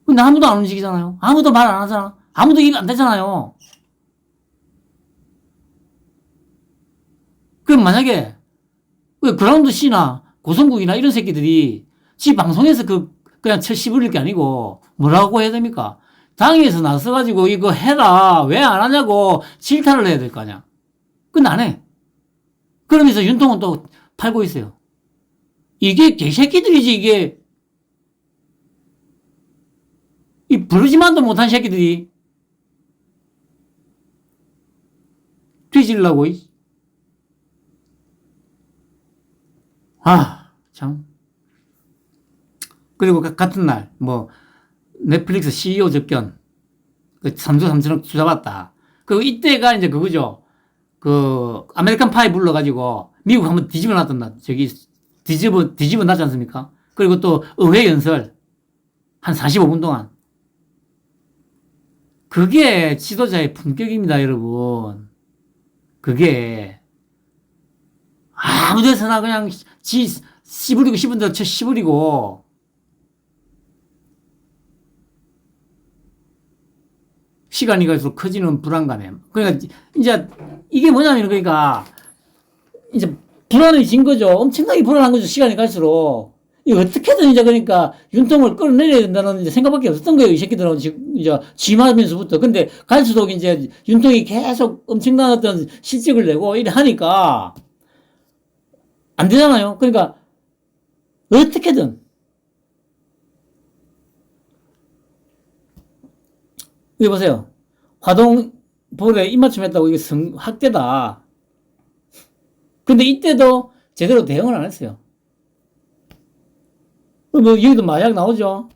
근데 아무도 안 움직이잖아요. 아무도 말 안 하잖아. 아무도 입 안 대잖아요. 그럼 만약에 그라운드 C나 고성국이나 이런 새끼들이 지 방송에서 그냥 씹으릴 게 아니고 뭐라고 해야 됩니까? 당에서 나서가지고 이거 해라. 왜 안 하냐고 질타를 해야 될 거 아니야. 근데 안 해. 그러면서 윤통은 또 팔고 있어요. 이게 개새끼들이지, 이게. 이 부르지만도 못한 새끼들이 뒤질라고. 참. 그리고 같은 날, 뭐, 넷플릭스 CEO 접견, 그 3조 3천억 투자 받다. 그 이때가 이제 그거죠. 그 아메리칸 파이 불러가지고 미국 한번 뒤집어 놨던 저기 뒤집어 놨지 않습니까? 그리고 또 의회 연설 한 45분 동안. 그게 지도자의 품격입니다, 여러분. 그게 아무 데서나 그냥 씨부리고 싶은 대로 씨부리고 시간이 갈수록 커지는 불안감에. 그러니까 이제 이게 뭐냐면 그러니까 이제 불안해진 거죠. 엄청나게 불안한 거죠. 시간이 갈수록. 이 어떻게든 이제 그러니까 윤통을 끌어내려야 된다는 이제 생각밖에 없었던 거예요. 이 새끼들은 지금 이제 취임하면서부터. 근데 갈수록 이제 윤통이 계속 엄청난 어떤 실적을 내고 이래 하니까 안 되잖아요. 그러니까 어떻게든 여기 보세요. 화동 볼에 입맞춤했다고 이게 학대다. 근데 이때도 제대로 대응을 안 했어요. 뭐 여기도 마약 나오죠.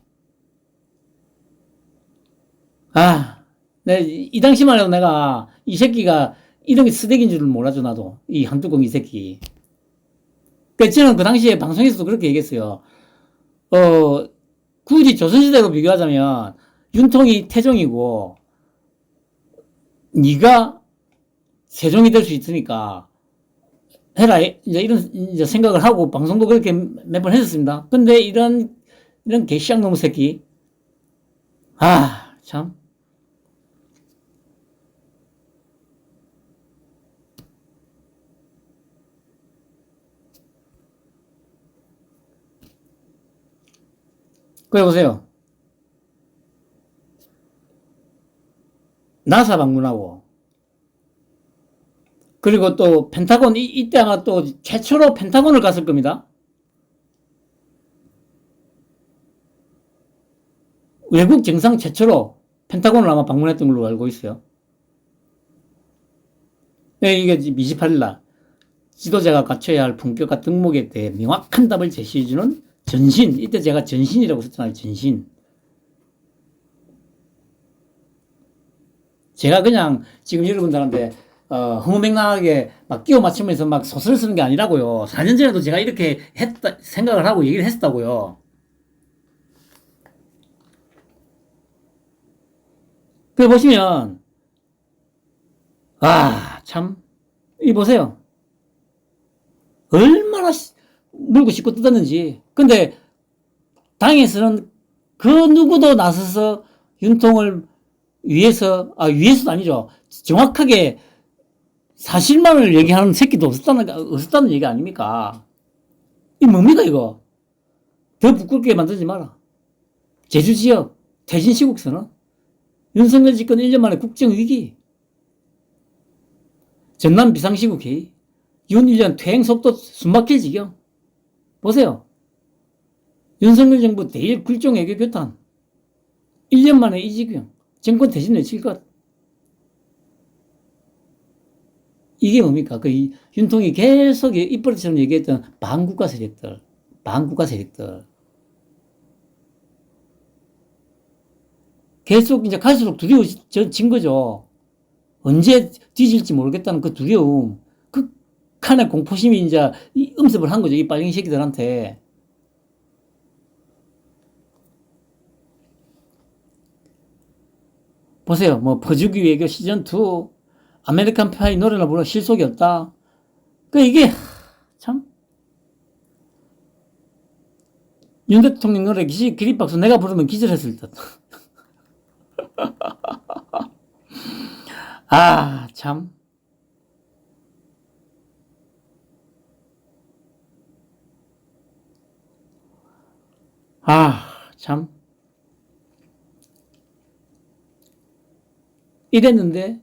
이 당시만 해도 내가 이 새끼가 이런 게 쓰레기인 줄을 몰라줘 나도 이 한뚜껑 이 새끼. 그 저는 그 당시에 방송에서도 그렇게 얘기했어요. 굳이 조선시대로 비교하자면 윤통이 태종이고 네가 세종이 될 수 있으니까 해라 이제 이런 이제 생각을 하고 방송도 그렇게 몇 번 했었습니다. 근데 이런 개시장 놈의 새끼 참. 그래 보세요. 나사 방문하고, 그리고 또 펜타곤, 이때 아마 또 최초로 펜타곤을 갔을 겁니다. 외국 정상 최초로 펜타곤을 아마 방문했던 걸로 알고 있어요. 네, 이게 28일 날 지도자가 갖춰야 할 품격과 덕목에 대해 명확한 답을 제시해주는 전신. 이때 제가 전신이라고 썼잖아요. 전신. 제가 그냥 지금 여러분들한테 허무맹랑하게 막 끼워 맞추면서 막 소설 쓰는 게 아니라고요. 4년 전에도 제가 이렇게 했다 생각을 하고 얘기를 했다고요. 그 보시면 참, 이 보세요. 얼마나 물고 씻고 뜯었는지. 근데 당에서는 그 누구도 나서서 윤통을 위해서도 아니죠. 정확하게 사실만을 얘기하는 새끼도 없었다는 얘기 아닙니까? 이 뭡니까, 이거? 더 부끄럽게 만들지 마라. 제주 지역, 퇴진 시국선언, 윤석열 집권 1년 만에 국정위기, 전남 비상시국 회의, 윤 1년 퇴행 속도 숨막힐 지경. 보세요. 윤석열 정부 내일 굴종 외교 교탄. 1년 만에 이 지경. 정권 퇴진 외칠 것. 이게 뭡니까? 그 윤통이 계속 입버릇처럼 얘기했던 반국가 세력들. 계속 이제 갈수록 두려워진 거죠. 언제 뒤질지 모르겠다는 그 두려움. 극한의 공포심이 이제 음습을 한 거죠. 이 빨갱이 새끼들한테. 보세요. 뭐, 퍼주기 외교 시즌2, 아메리칸 파이 노래나 부르 실속이 없다. 이게, 참. 윤 대통령 노래 기립박수 내가 부르면 기절했을 듯. 참. 참. 이랬는데,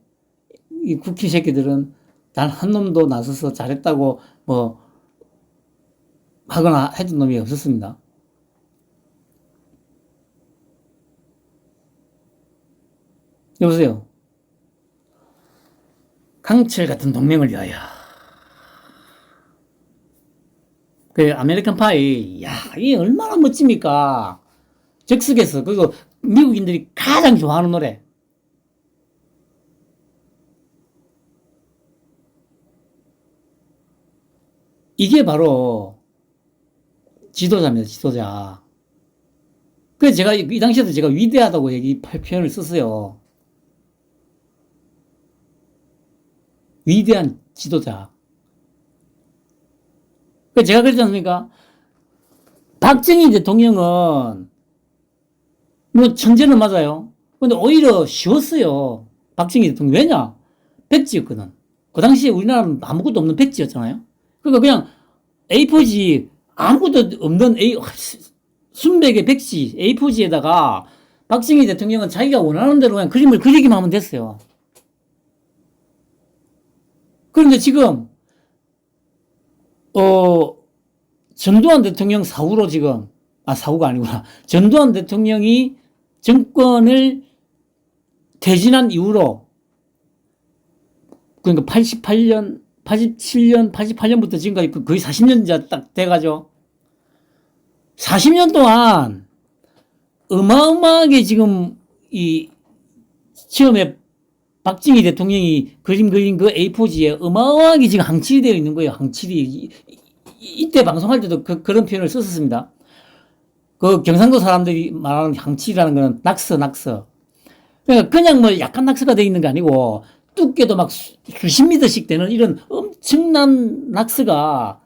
이 국회 새끼들은 단 한 놈도 나서서 잘했다고 뭐, 하거나 해준 놈이 없었습니다. 여보세요. 강철 같은 동맹을 위하여. 그 아메리칸 파이, 이게 얼마나 멋집니까? 적석에서, 그리고 미국인들이 가장 좋아하는 노래. 이게 바로 지도자입니다, 지도자. 그래서 제가 이 당시에도 제가 위대하다고 표현을 썼어요. 위대한 지도자. 그래서 제가 그랬지 않습니까? 박정희 대통령은 뭐 천재는 맞아요. 근데 오히려 쉬웠어요. 박정희 대통령. 왜냐? 백지였거든. 그 당시에 우리나라는 아무것도 없는 백지였잖아요. 그러니까 그냥 A4지 아무것도 없는 순백의 백지 A4지에다가 박정희 대통령은 자기가 원하는 대로 그냥 그림을 그리기만 하면 됐어요. 그런데 지금 전두환 대통령 사후로 지금 사후가 아니구나. 전두환 대통령이 정권을 퇴진한 이후로 그러니까 87년, 88년부터 지금까지 거의 40년 이제 딱 돼가죠. 40년 동안 어마어마하게 지금 처음에 박정희 대통령이 그림 그린 그 A4지에 어마어마하게 지금 항칠이 되어 있는 거예요. 항칠이. 이때 방송할 때도 그런 표현을 썼었습니다. 그 경상도 사람들이 말하는 항칠이라는 거는 낙서. 그러니까 그냥 뭐 약간 낙서가 되어 있는 게 아니고 두께도 막 수십 미터씩 되는 이런 엄청난 낙서가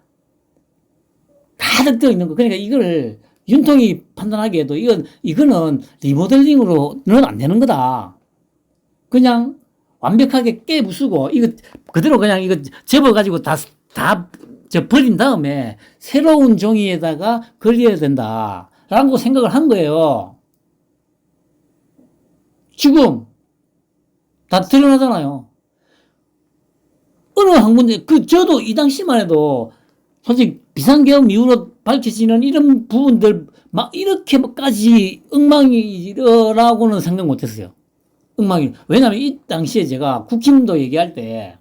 가득 되어 있는 거. 그러니까 이걸 윤통이 판단하기에도 이거는 리모델링으로는 안 되는 거다. 그냥 완벽하게 깨부수고 이거 그대로 그냥 이거 접어가지고 다 버린 다음에 새로운 종이에다가 그려야 된다. 라고 생각을 한 거예요. 지금 다 드러나잖아요. 어느 학문제, 저도 이 당시만 해도 솔직히 비상계엄 이후로 밝혀지는 이런 부분들 막 이렇게까지 엉망이라고는 생각 못했어요. 엉망이. 왜냐면 이 당시에 제가 국힘도 얘기할 때,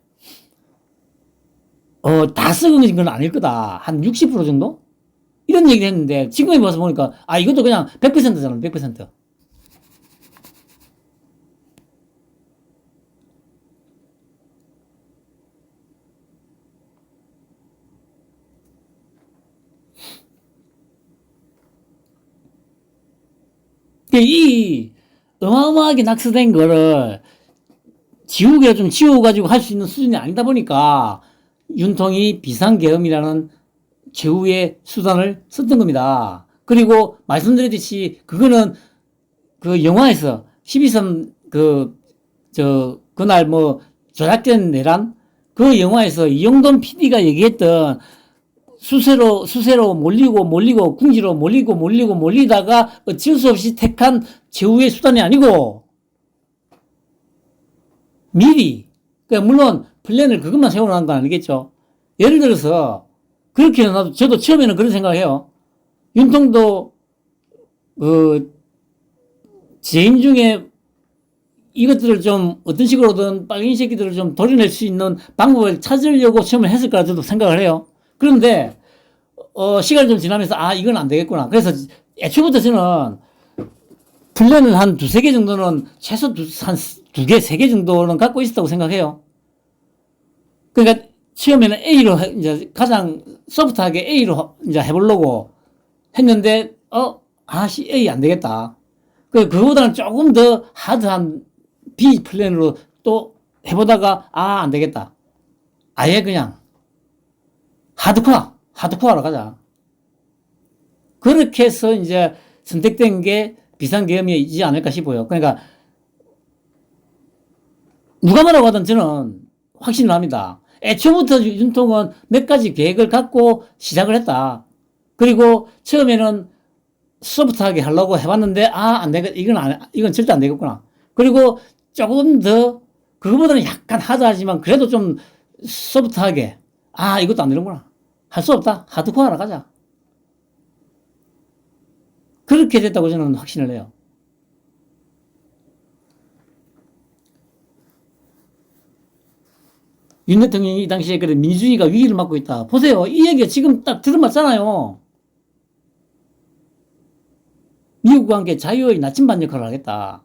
다 썩은 건 아닐 거다. 한 60% 정도? 이런 얘기를 했는데, 지금에 와서 보니까, 이것도 그냥 100%잖아, 100%. 이 어마어마하게 낙서된 거를 지우개로 좀 지워가지고 할 수 있는 수준이 아니다 보니까 윤통이 비상계엄이라는 최후의 수단을 썼던 겁니다. 그리고 말씀드렸듯이 그거는 그 영화에서 12선 그날 뭐 조작된 내란 그 영화에서 이영돈 PD가 얘기했던 수세로 몰리고 궁지로 몰리다가 어쩔 수 없이 택한 최후의 수단이 아니고 미리, 그러니까 물론 플랜을 그것만 세워놓은 건 아니겠죠. 예를 들어서 그렇게 나도 저도 처음에는 그런 생각을 해요. 윤통도 지인 중에 이것들을 좀 어떤 식으로든 빨갱이 새끼들을 좀 도려낼 수 있는 방법을 찾으려고 처음에 했을 거라 저도 생각을 해요. 그런데 시간이 좀 지나면서 이건 안 되겠구나. 그래서 애초부터 저는 플랜을 한 두세 개 정도는 최소 한 두 개, 세 개 정도는 갖고 있었다고 생각해요. 그러니까 처음에는 A로 이제 가장 소프트하게 A로 이제 해보려고 했는데 A 안 되겠다. 그거보다는 조금 더 하드한 B 플랜으로 또 해보다가 안 되겠다. 아예 그냥 하드코어로 가자. 그렇게 해서 이제 선택된 게 비상계엄이지 않을까 싶어요. 그러니까 누가 뭐라고 하든 저는 확신을 합니다. 애초부터 윤통은 몇 가지 계획을 갖고 시작을 했다. 그리고 처음에는 소프트하게 하려고 해봤는데 안 되겠, 이건 절대 안 되겠구나. 그리고 조금 더 그거보다는 약간 하드하지만 그래도 좀 소프트하게 이것도 안 되는구나. 할 수 없다. 하드코어로 가자. 그렇게 됐다고 저는 확신을 해요. 윤 대통령이 이 당시에 그래 민주주의가 위기를 맞고 있다. 보세요. 이 얘기가 지금 딱 들어맞잖아요. 미국과 함께 자유의 나침반 역할을 하겠다.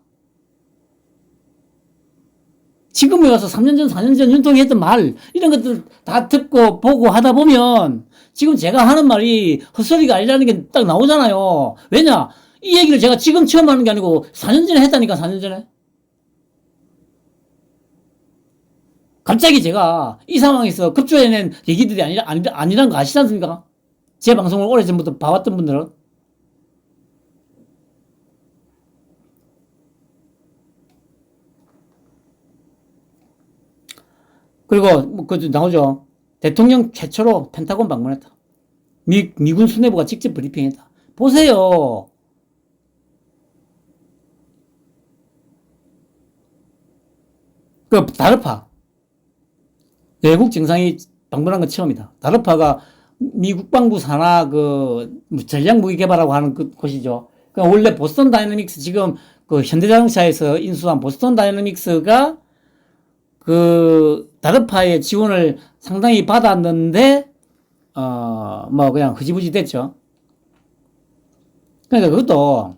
지금에 와서 3년 전, 4년 전 윤통이 했던 말, 이런 것들 다 듣고 보고 하다 보면 지금 제가 하는 말이 헛소리가 아니라는 게 딱 나오잖아요. 왜냐? 이 얘기를 제가 지금 처음 하는 게 아니고 4년 전에 했다니까, 4년 전에. 갑자기 제가 이 상황에서 급조해낸 얘기들이 아니란 거 아시지 않습니까? 제 방송을 오래전부터 봐왔던 분들은. 그리고 나오죠. 대통령 최초로 펜타곤 방문했다. 미군 수뇌부가 직접 브리핑했다. 보세요. 다르파 외국 정상이 방문한 건 처음이다. 다르파가 미 국방부 산하 전략 무기 개발하고 하는 곳이죠. 원래 보스턴 다이내믹스 지금 현대자동차에서 인수한 보스턴 다이내믹스가 다르파의 지원을 상당히 받았는데, 그냥 흐지부지 됐죠. 그러니까 그것도,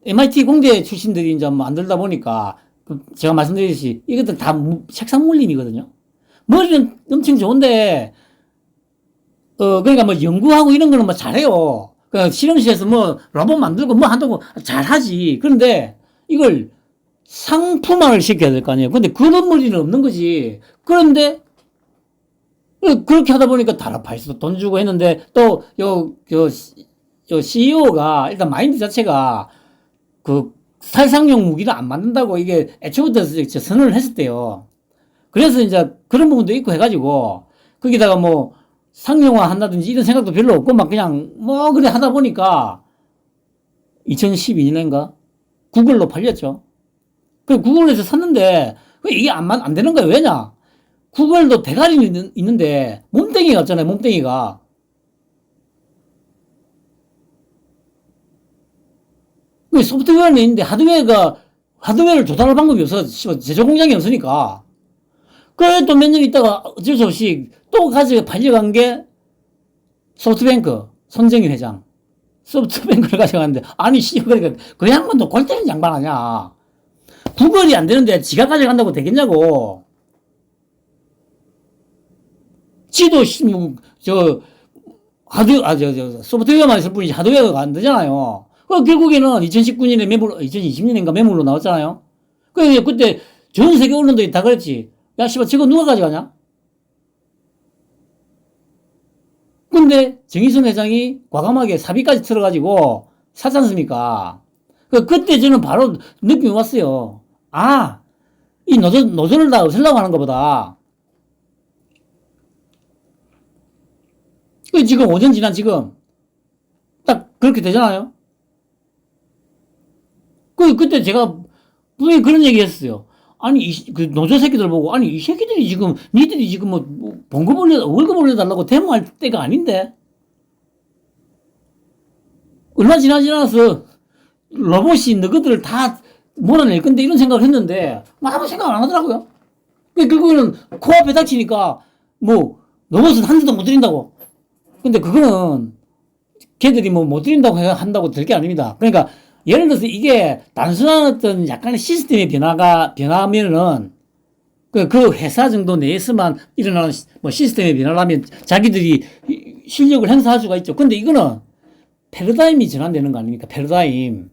MIT 공대 출신들이 이제 만들다 보니까, 제가 말씀드렸듯이, 이것들 다 책상 물림이거든요. 머리는 엄청 좋은데, 그러니까 연구하고 이런 거는 잘해요. 실험실에서 로봇 만들고 한다고 잘하지. 그런데, 이걸 상품화를 시켜야 될 거 아니에요. 근데 그런 머리는 없는 거지. 그런데 그렇게 하다 보니까 다르파에서도 돈 주고 했는데 또 CEO가 일단 마인드 자체가 살상용 무기를 안 만든다고 이게 애초부터 선언을 했었대요. 그래서 이제 그런 부분도 있고 해가지고 거기다가 상용화 한다든지 이런 생각도 별로 없고 막 그냥 뭐 그래 하다 보니까 2012년인가 구글로 팔렸죠. 그 구글에서 샀는데 이게 안 되는 거예요. 왜냐? 구글도 대가리는 있는데 몸뚱이가 없잖아요. 몸뚱이가. 그 소프트웨어는 있는데 하드웨어를 조달할 방법이 없어. 제조 공장이 없으니까. 그래 또 몇 년 있다가 어쩔 수 없이 또 가지고 팔려간 게 소프트뱅크 손정희 회장. 소프트뱅크를 가져갔는데 아니 그러니까 그 양반도 골 때리는 양반 아니야. 구글이 안 되는데 지가 가져간다고 되겠냐고. 지도 소프트웨어만 있을 뿐이지 하드웨어가 안 되잖아요. 그 결국에는 2019년에 2020년인가 매물로 나왔잖아요. 그때 전 세계 언론들이 다 그랬지. 야, 씨발, 저거 누가 가져가냐? 근데 정의선 회장이 과감하게 사비까지 틀어가지고 샀지 않습니까? 그때 저는 바로 느낌이 왔어요. 아, 이 노조를 다 없애려고 하는 것보다. 지금 5년 지난 지금 딱 그렇게 되잖아요. 그때 제가 분명히 그런 얘기 했어요. 아니, 그 노조 새끼들 보고, 아니, 이 새끼들이 지금, 니들이 지금 월급 올려달라고 데모할 때가 아닌데? 얼마 지나지 않아서 로봇이 너희들을 다 몰아낼 건데 이런 생각을 했는데, 뭐 아무 생각 안 하더라고요. 결국에는 코앞에 닥치니까, 로봇은 한 대도 못 들인다고. 근데 그거는 걔들이 못 들인다고 한다고 될 게 아닙니다. 그러니까, 예를 들어서 이게 단순한 어떤 약간의 시스템의 변화면은 그 회사 정도 내에서만 일어나는 시스템의 변화라면 자기들이 실력을 행사할 수가 있죠. 근데 이거는 패러다임이 전환되는 거 아닙니까? 패러다임.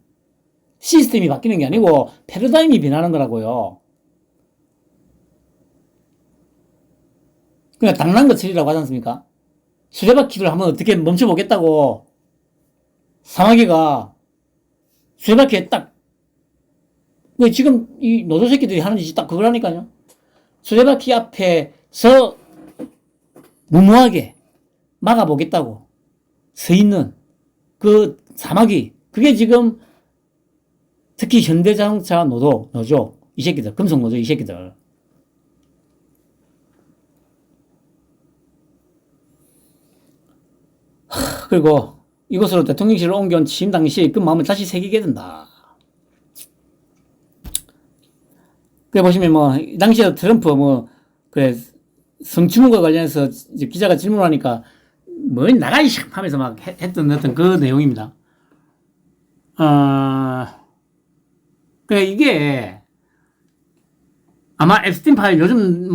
시스템이 바뀌는 게 아니고 패러다임이 변하는 거라고요. 그냥 당난 거 처리라고 하지 않습니까? 수레바퀴를 한번 어떻게 멈춰보겠다고 사마귀가 수레바퀴에 딱, 지금 이 노조 새끼들이 하는 짓이 딱 그거라니까요. 수레바퀴 앞에서 무모하게 막아보겠다고 서 있는 그 사마귀. 그게 지금 특히 현대자동차 노조, 이 새끼들, 금속노조 이 새끼들. 그리고 이곳으로 대통령실을 옮겨온 취임 당시에 그 마음을 다시 새기게 된다. 그래 보시면 이 당시에 트럼프 그래 성추문과 관련해서 기자가 질문하니까 나가이 하면서 막 했던 어떤 그 내용입니다. 그래 이게 아마 앱스틴 파일 요즘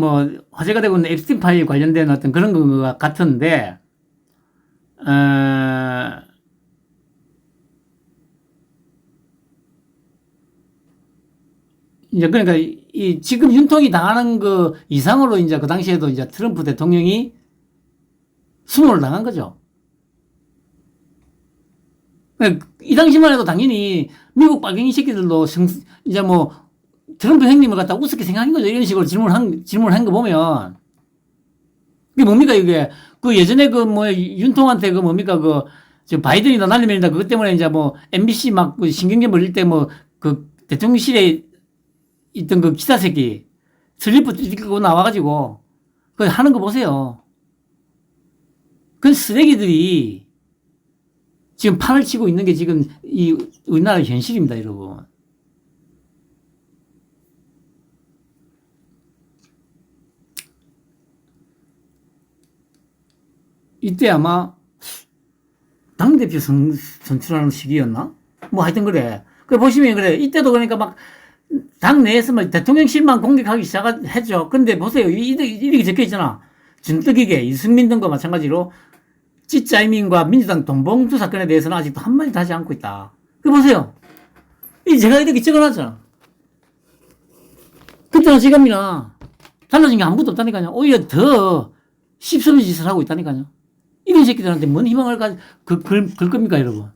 화제가 되고 있는 앱스틴 파일 관련된 어떤 그런 것 같은데 이제 그러니까 이 지금 윤통이 당하는 그 이상으로 이제 그 당시에도 이제 트럼프 대통령이 수모를 당한 거죠. 이 당시만 해도 당연히 미국 빨갱이 새끼들도 이제 트럼프 형님을 갖다 우습게 생각한 거죠. 이런 식으로 질문한 거 보면. 그게 뭡니까, 이게. 그 예전에 윤통한테 뭡니까, 저 바이든이다 날리면이다 그것 때문에 이제 MBC 막 신경제 몰릴 때 그 대통령실에 있던 그 기사 새끼 슬리퍼 뜯고 나와가지고 그 하는 거 보세요. 그 쓰레기들이 지금 판을 치고 있는 게 지금 이 우리나라 현실입니다, 여러분. 이때 아마 당대표 선출하는 시기였나? 하여튼 그래. 보시면 그래. 이때도 그러니까 막 당 내에서 대통령실만 공격하기 시작했죠. 근데 보세요. 이렇게 적혀 있잖아. 준떡이게 이승민 등과 마찬가지로 찌짜이민과 민주당 돈봉투 사건에 대해서는 아직도 한마디도 하지 않고 있다. 보세요. 제가 이렇게 적어놨잖아. 그때는 지금이나 달라진 게 아무것도 없다니까요. 오히려 더 씹소리 짓을 하고 있다니까요. 이런 새끼들한테 뭔 희망을 걸 겁니까, 여러분?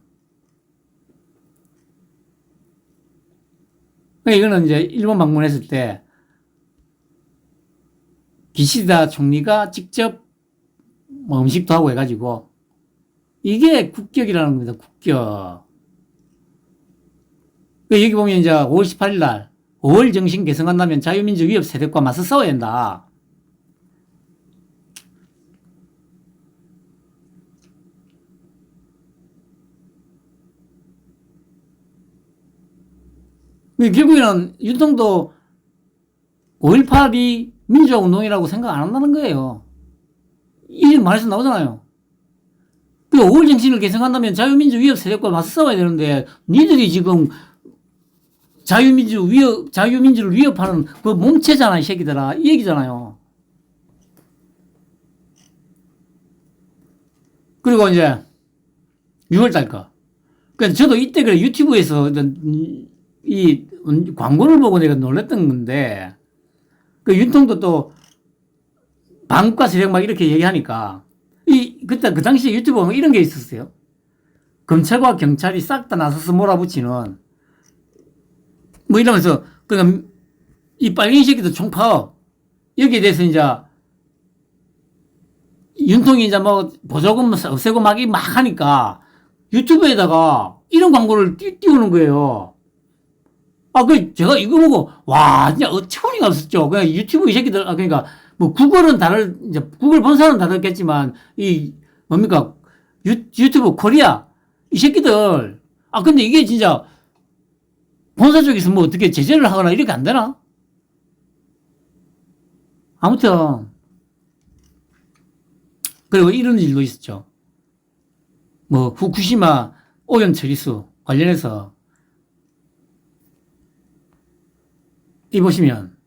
이거는 이제 일본 방문했을 때 기시다 총리가 직접 뭐 음식도 하고 해가지고. 이게 국격이라는 겁니다, 국격. 여기 보면 이제 5월 18일 날 5월 정신 개성한다면 자유민주 위협 세력과 맞서 싸워야 한다. 결국에는 윤통도 5.18이 민주화 운동이라고 생각 안 한다는 거예요. 이 말에서 나오잖아요. 그 5월 정신을 개성한다면 자유민주 위협 세력과 맞서 싸워야 되는데, 니들이 지금 자유민주를 위협하는 그 몸체잖아, 이 새끼들아. 이 얘기잖아요. 그리고 이제 6월달 거. 그러니까 저도 이때 그래 유튜브에서 이 광고를 보고 내가 놀랬던 건데, 그 윤통도 또 반국가 세력 막 이렇게 얘기하니까, 그때 그 당시에 유튜브 보면 이런 게 있었어요. 검찰과 경찰이 싹 다 나서서 몰아붙이는, 뭐 이러면서, 그러니까 이 빨갱이 새끼들 총파업, 여기에 대해서 이제 윤통이 이제 뭐 보조금 없애고 막 하니까 유튜브에다가 이런 광고를 띄우는 거예요. 제가 이거 보고, 와, 진짜 어처구니가 없었죠. 그냥 유튜브 이 새끼들, 그러니까, 뭐, 이제, 구글 본사는 다르겠지만, 뭡니까, 유튜브 코리아, 이 새끼들, 근데 이게 진짜, 본사 쪽에서 뭐 어떻게 제재를 하거나 이렇게 안 되나? 아무튼, 그리고 이런 일도 있었죠. 뭐, 후쿠시마 오염 처리수 관련해서, 이 보시면,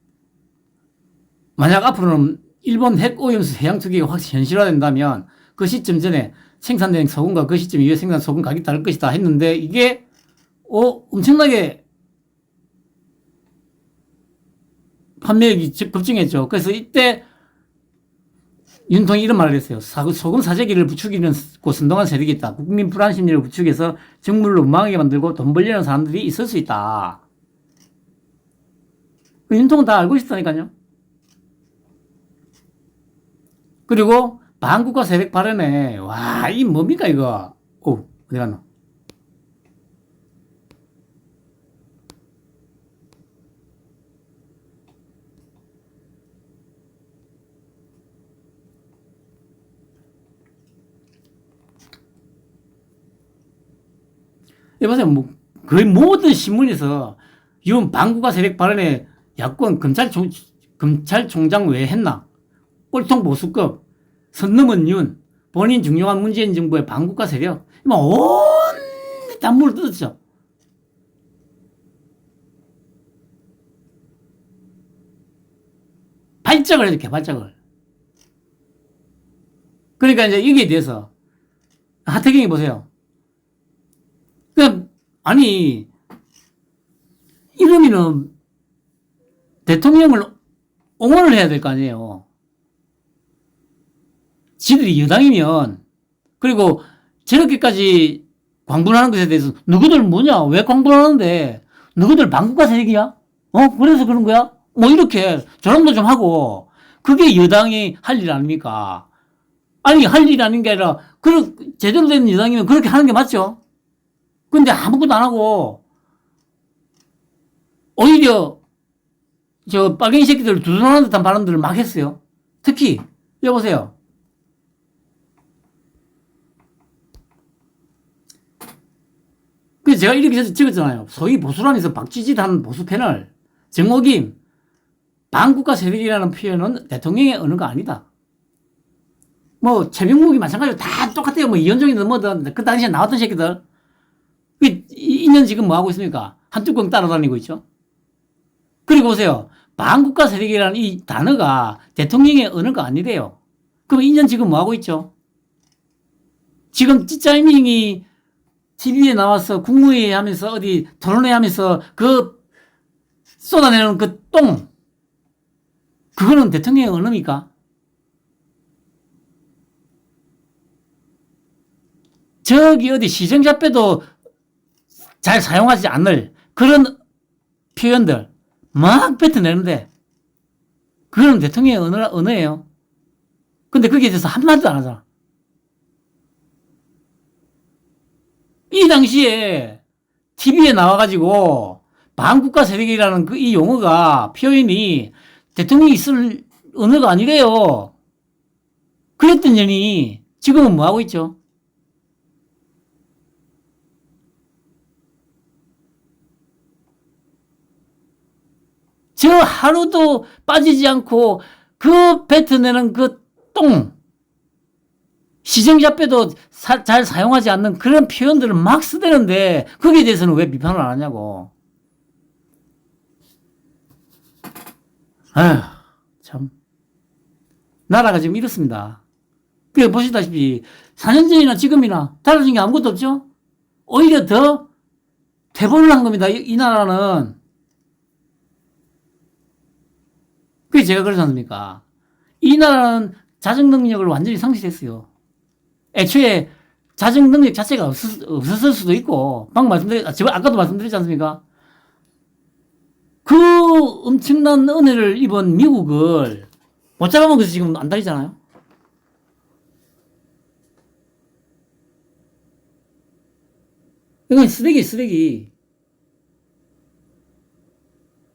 만약 앞으로는 일본 핵 오염수 해양 투기가 확실히 현실화된다면 그 시점 전에 생산된 소금과 그 시점 이후에 생산 소금 가격이 다를 것이다 했는데, 이게 엄청나게 판매액이 급증했죠. 그래서 이때 윤통이 이런 말을 했어요. 소금 사재기를 부추기고 선동한 세력이 있다. 국민 불안 심리를 부추겨서 정부를 원망하게 만들고 돈 벌려는 사람들이 있을 수 있다. 윤통은 다 알고 있었다니까요. 그리고 반국가 세력 발언에, 와, 이 뭡니까 이거. 어디 갔노? 여보세요. 뭐 거의 모든 신문에서 이번 반국가 세력 발언에 야권 검찰총장 왜 했나? 꼴통 보수급, 선 넘은 윤, 본인 중요한 문재인 정부의 반국가 세력, 온 단물을 뜯었죠. 발작을 해도 개발작을. 그러니까 이제 여기에 대해서 하태경이 보세요. 아니, 이러면은 대통령을 옹호를 해야 될 거 아니에요. 지들이 여당이면, 그리고 저렇게까지 광분하는 것에 대해서 누구들 뭐냐? 왜 광분하는데? 누구들 반국가 세력이야? 그래서 그런 거야? 뭐 이렇게 조롱도 좀 하고, 그게 여당이 할 일 아닙니까? 아니, 할 일이 아닌 게 아니라, 제대로 된 여당이면 그렇게 하는 게 맞죠? 근데 아무것도 안 하고, 오히려, 빨갱이 새끼들 두둔하는 듯한 발언들을 막 했어요. 특히, 여보세요. 그래서 제가 이렇게 적었잖아요. 소위 보수란에서 박쥐짓한 보수 패널, 정옥임, 반국가 세력이라는 표현은 대통령의 언어가 아니다. 뭐, 최병묵이 마찬가지로 다 똑같아요. 뭐, 이현종이든 뭐든, 그 당시에 나왔던 새끼들. 2년 지금 뭐 하고 있습니까? 한뚜껑 따라다니고 있죠. 그리고 보세요. 반국가 세력이라는 이 단어가 대통령의 언어가 아니래요. 그럼 2년 지금 뭐 하고 있죠? 지금 찌짜이밍이 TV에 나와서 국무회의 하면서 어디 토론회 하면서 쏟아내는 그 똥. 그거는 대통령의 언어입니까? 저기 어디 시정자 빼도 잘 사용하지 않을 그런 표현들 막 뱉어내는데 그거는 대통령의 언어예요. 근데 거기에 대해서 한마디도 안 하잖아. 이 당시에 TV에 나와가지고 반국가 세력이라는 그 이 용어가 표현이 대통령이 쓸 언어가 아니래요. 그랬던 년이 지금은 뭐 하고 있죠? 저 하루도 빠지지 않고 그 뱉어내는 그 똥, 시정잡배도 잘 사용하지 않는 그런 표현들을 막 쓰대는데 거기에 대해서는 왜 비판을 안 하냐고. 아휴, 참. 나라가 지금 이렇습니다. 그래 보시다시피 4년 전이나 지금이나 달라진 게 아무것도 없죠? 오히려 더 퇴보를 한 겁니다. 이 나라는. 그게 제가 그러지 않습니까? 이 나라는 자정 능력을 완전히 상실했어요. 애초에 자정 능력 자체가 없었을 수도 있고, 아까도 말씀드렸지 않습니까? 그 엄청난 은혜를 입은 미국을 못 잡아먹어서 지금 안 다니잖아요? 이건 쓰레기.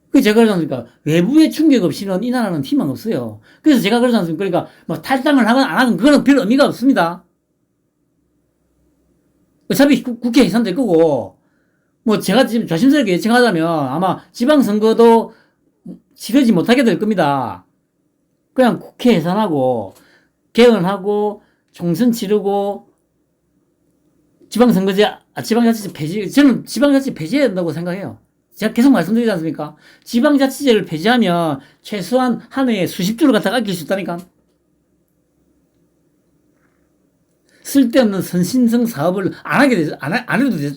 그 제가 그러지 않습니까? 외부의 충격 없이는 이 나라는 희망 없어요. 그래서 제가 그러지 않습니까? 그러니까 뭐 탈당을 하건 안 하건 그거는 별 의미가 없습니다. 어차피 국회 해산될 거고, 뭐 제가 지금 조심스럽게 예측하자면 아마 지방선거도 치르지 못하게 될 겁니다. 그냥 국회 해산하고, 개헌하고, 총선 치르고, 지방자치제 폐지, 저는 지방자치제 폐지해야 된다고 생각해요. 제가 계속 말씀드리지 않습니까? 지방자치제를 폐지하면 최소한 한 해에 수십 조를 갖다가 아낄 수 있다니까. 쓸데없는 선신성 사업을 안 해도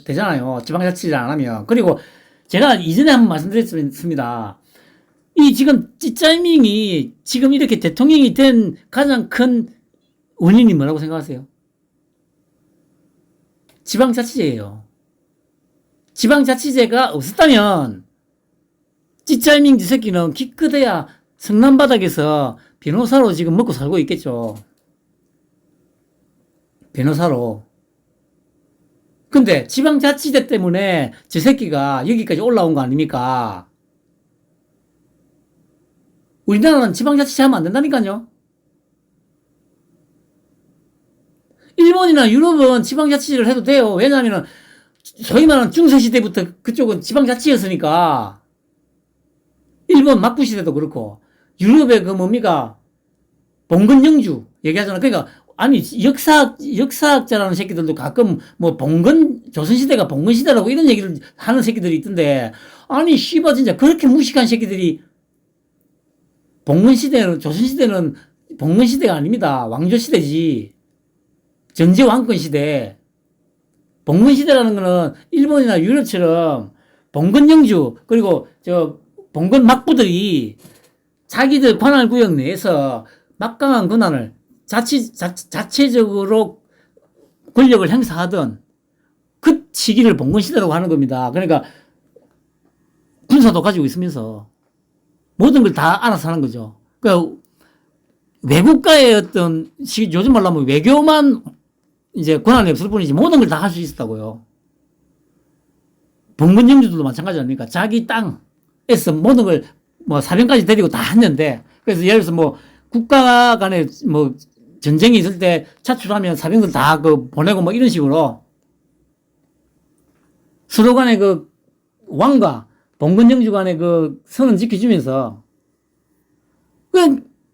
되잖아요. 지방자치제를 안 하면. 그리고 제가 이전에 한번 말씀드렸습니다. 이 지금 찌짜이밍이 지금 이렇게 대통령이 된 가장 큰 원인이 뭐라고 생각하세요? 지방자치제예요. 지방자치제가 없었다면 찌짜이밍 지새끼는 기껏해야 성남바닥에서 변호사로 지금 먹고 살고 있겠죠. 변호사로. 근데 지방자치제 때문에 저 새끼가 여기까지 올라온 거 아닙니까? 우리나라는 지방자치제 하면 안 된다니까요. 일본이나 유럽은 지방자치제를 해도 돼요. 왜냐하면 소위 말하는 중세시대부터 그쪽은 지방자치였으니까. 일본 막부시대도 그렇고 유럽의 그 뭡니까 봉건영주 얘기하잖아. 그러니까 아니 역사학자라는 새끼들도 가끔 뭐 조선시대가 봉건시대라고 이런 얘기를 하는 새끼들이 있던데, 아니 씨발 진짜 그렇게 무식한 새끼들이 조선시대는 봉건시대가 아닙니다. 왕조시대지. 전제왕권시대. 봉건시대라는 거는 일본이나 유럽처럼 봉건영주 그리고 봉건 막부들이 자기들 관할구역 내에서 막강한 권한을 자체적으로 권력을 행사하던 그 시기를 봉건시대라고 하는 겁니다. 그러니까 군사도 가지고 있으면서 모든 걸 다 알아서 하는 거죠. 그러니까 외국가의 어떤 요즘 말로 하면 외교만 이제 권한이 없을 뿐이지 모든 걸 다 할 수 있었다고요. 봉건영주들도 마찬가지 아닙니까? 자기 땅에서 모든 걸 뭐 사병까지 데리고 다 했는데, 그래서 예를 들어서 뭐 국가 간에 뭐 전쟁이 있을 때 차출하면 사병들 다 그 보내고 뭐 이런 식으로 서로 간에 그 왕과 봉건영주 간의 그 선은 지켜주면서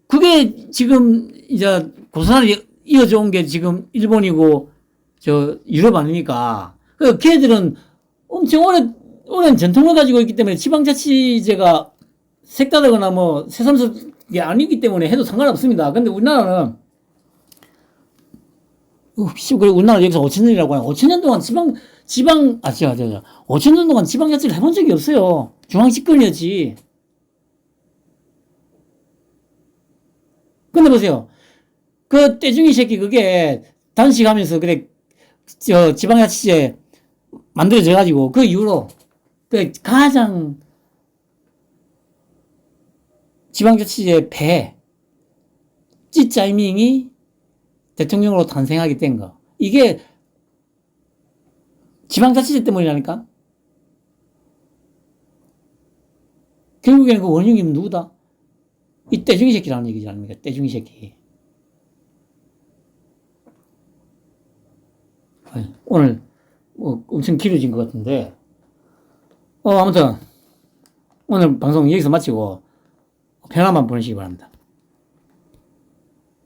그게 지금 이제 고스란히 이어져 온 게 지금 일본이고 유럽 아닙니까? 그 걔들은 엄청 오랜 전통을 가지고 있기 때문에 지방자치제가 색다르거나 뭐 새삼스럽게 아니기 때문에 해도 상관없습니다. 근데 우리나라는 우리나라 여기서 5,000년이라고 해요. 5,000년 동안 5,000년 동안 지방자치를 해본 적이 없어요. 중앙집권이었지. 근데 보세요. 그 떼중이 새끼 그게 단식하면서 그래 지방자치제 만들어져 가지고 그 이후로 그 가장 지방자치제 찌짜이밍이 대통령으로 탄생하게 된 거. 이게 지방자치제 때문이라니까? 결국에는 그 원흉이 누구다? 이 떼중이 새끼라는 얘기지 않습니까? 떼중이 새끼. 오늘 뭐 엄청 길어진 것 같은데, 아무튼 오늘 방송 여기서 마치고 편한 밤 보내시기 바랍니다.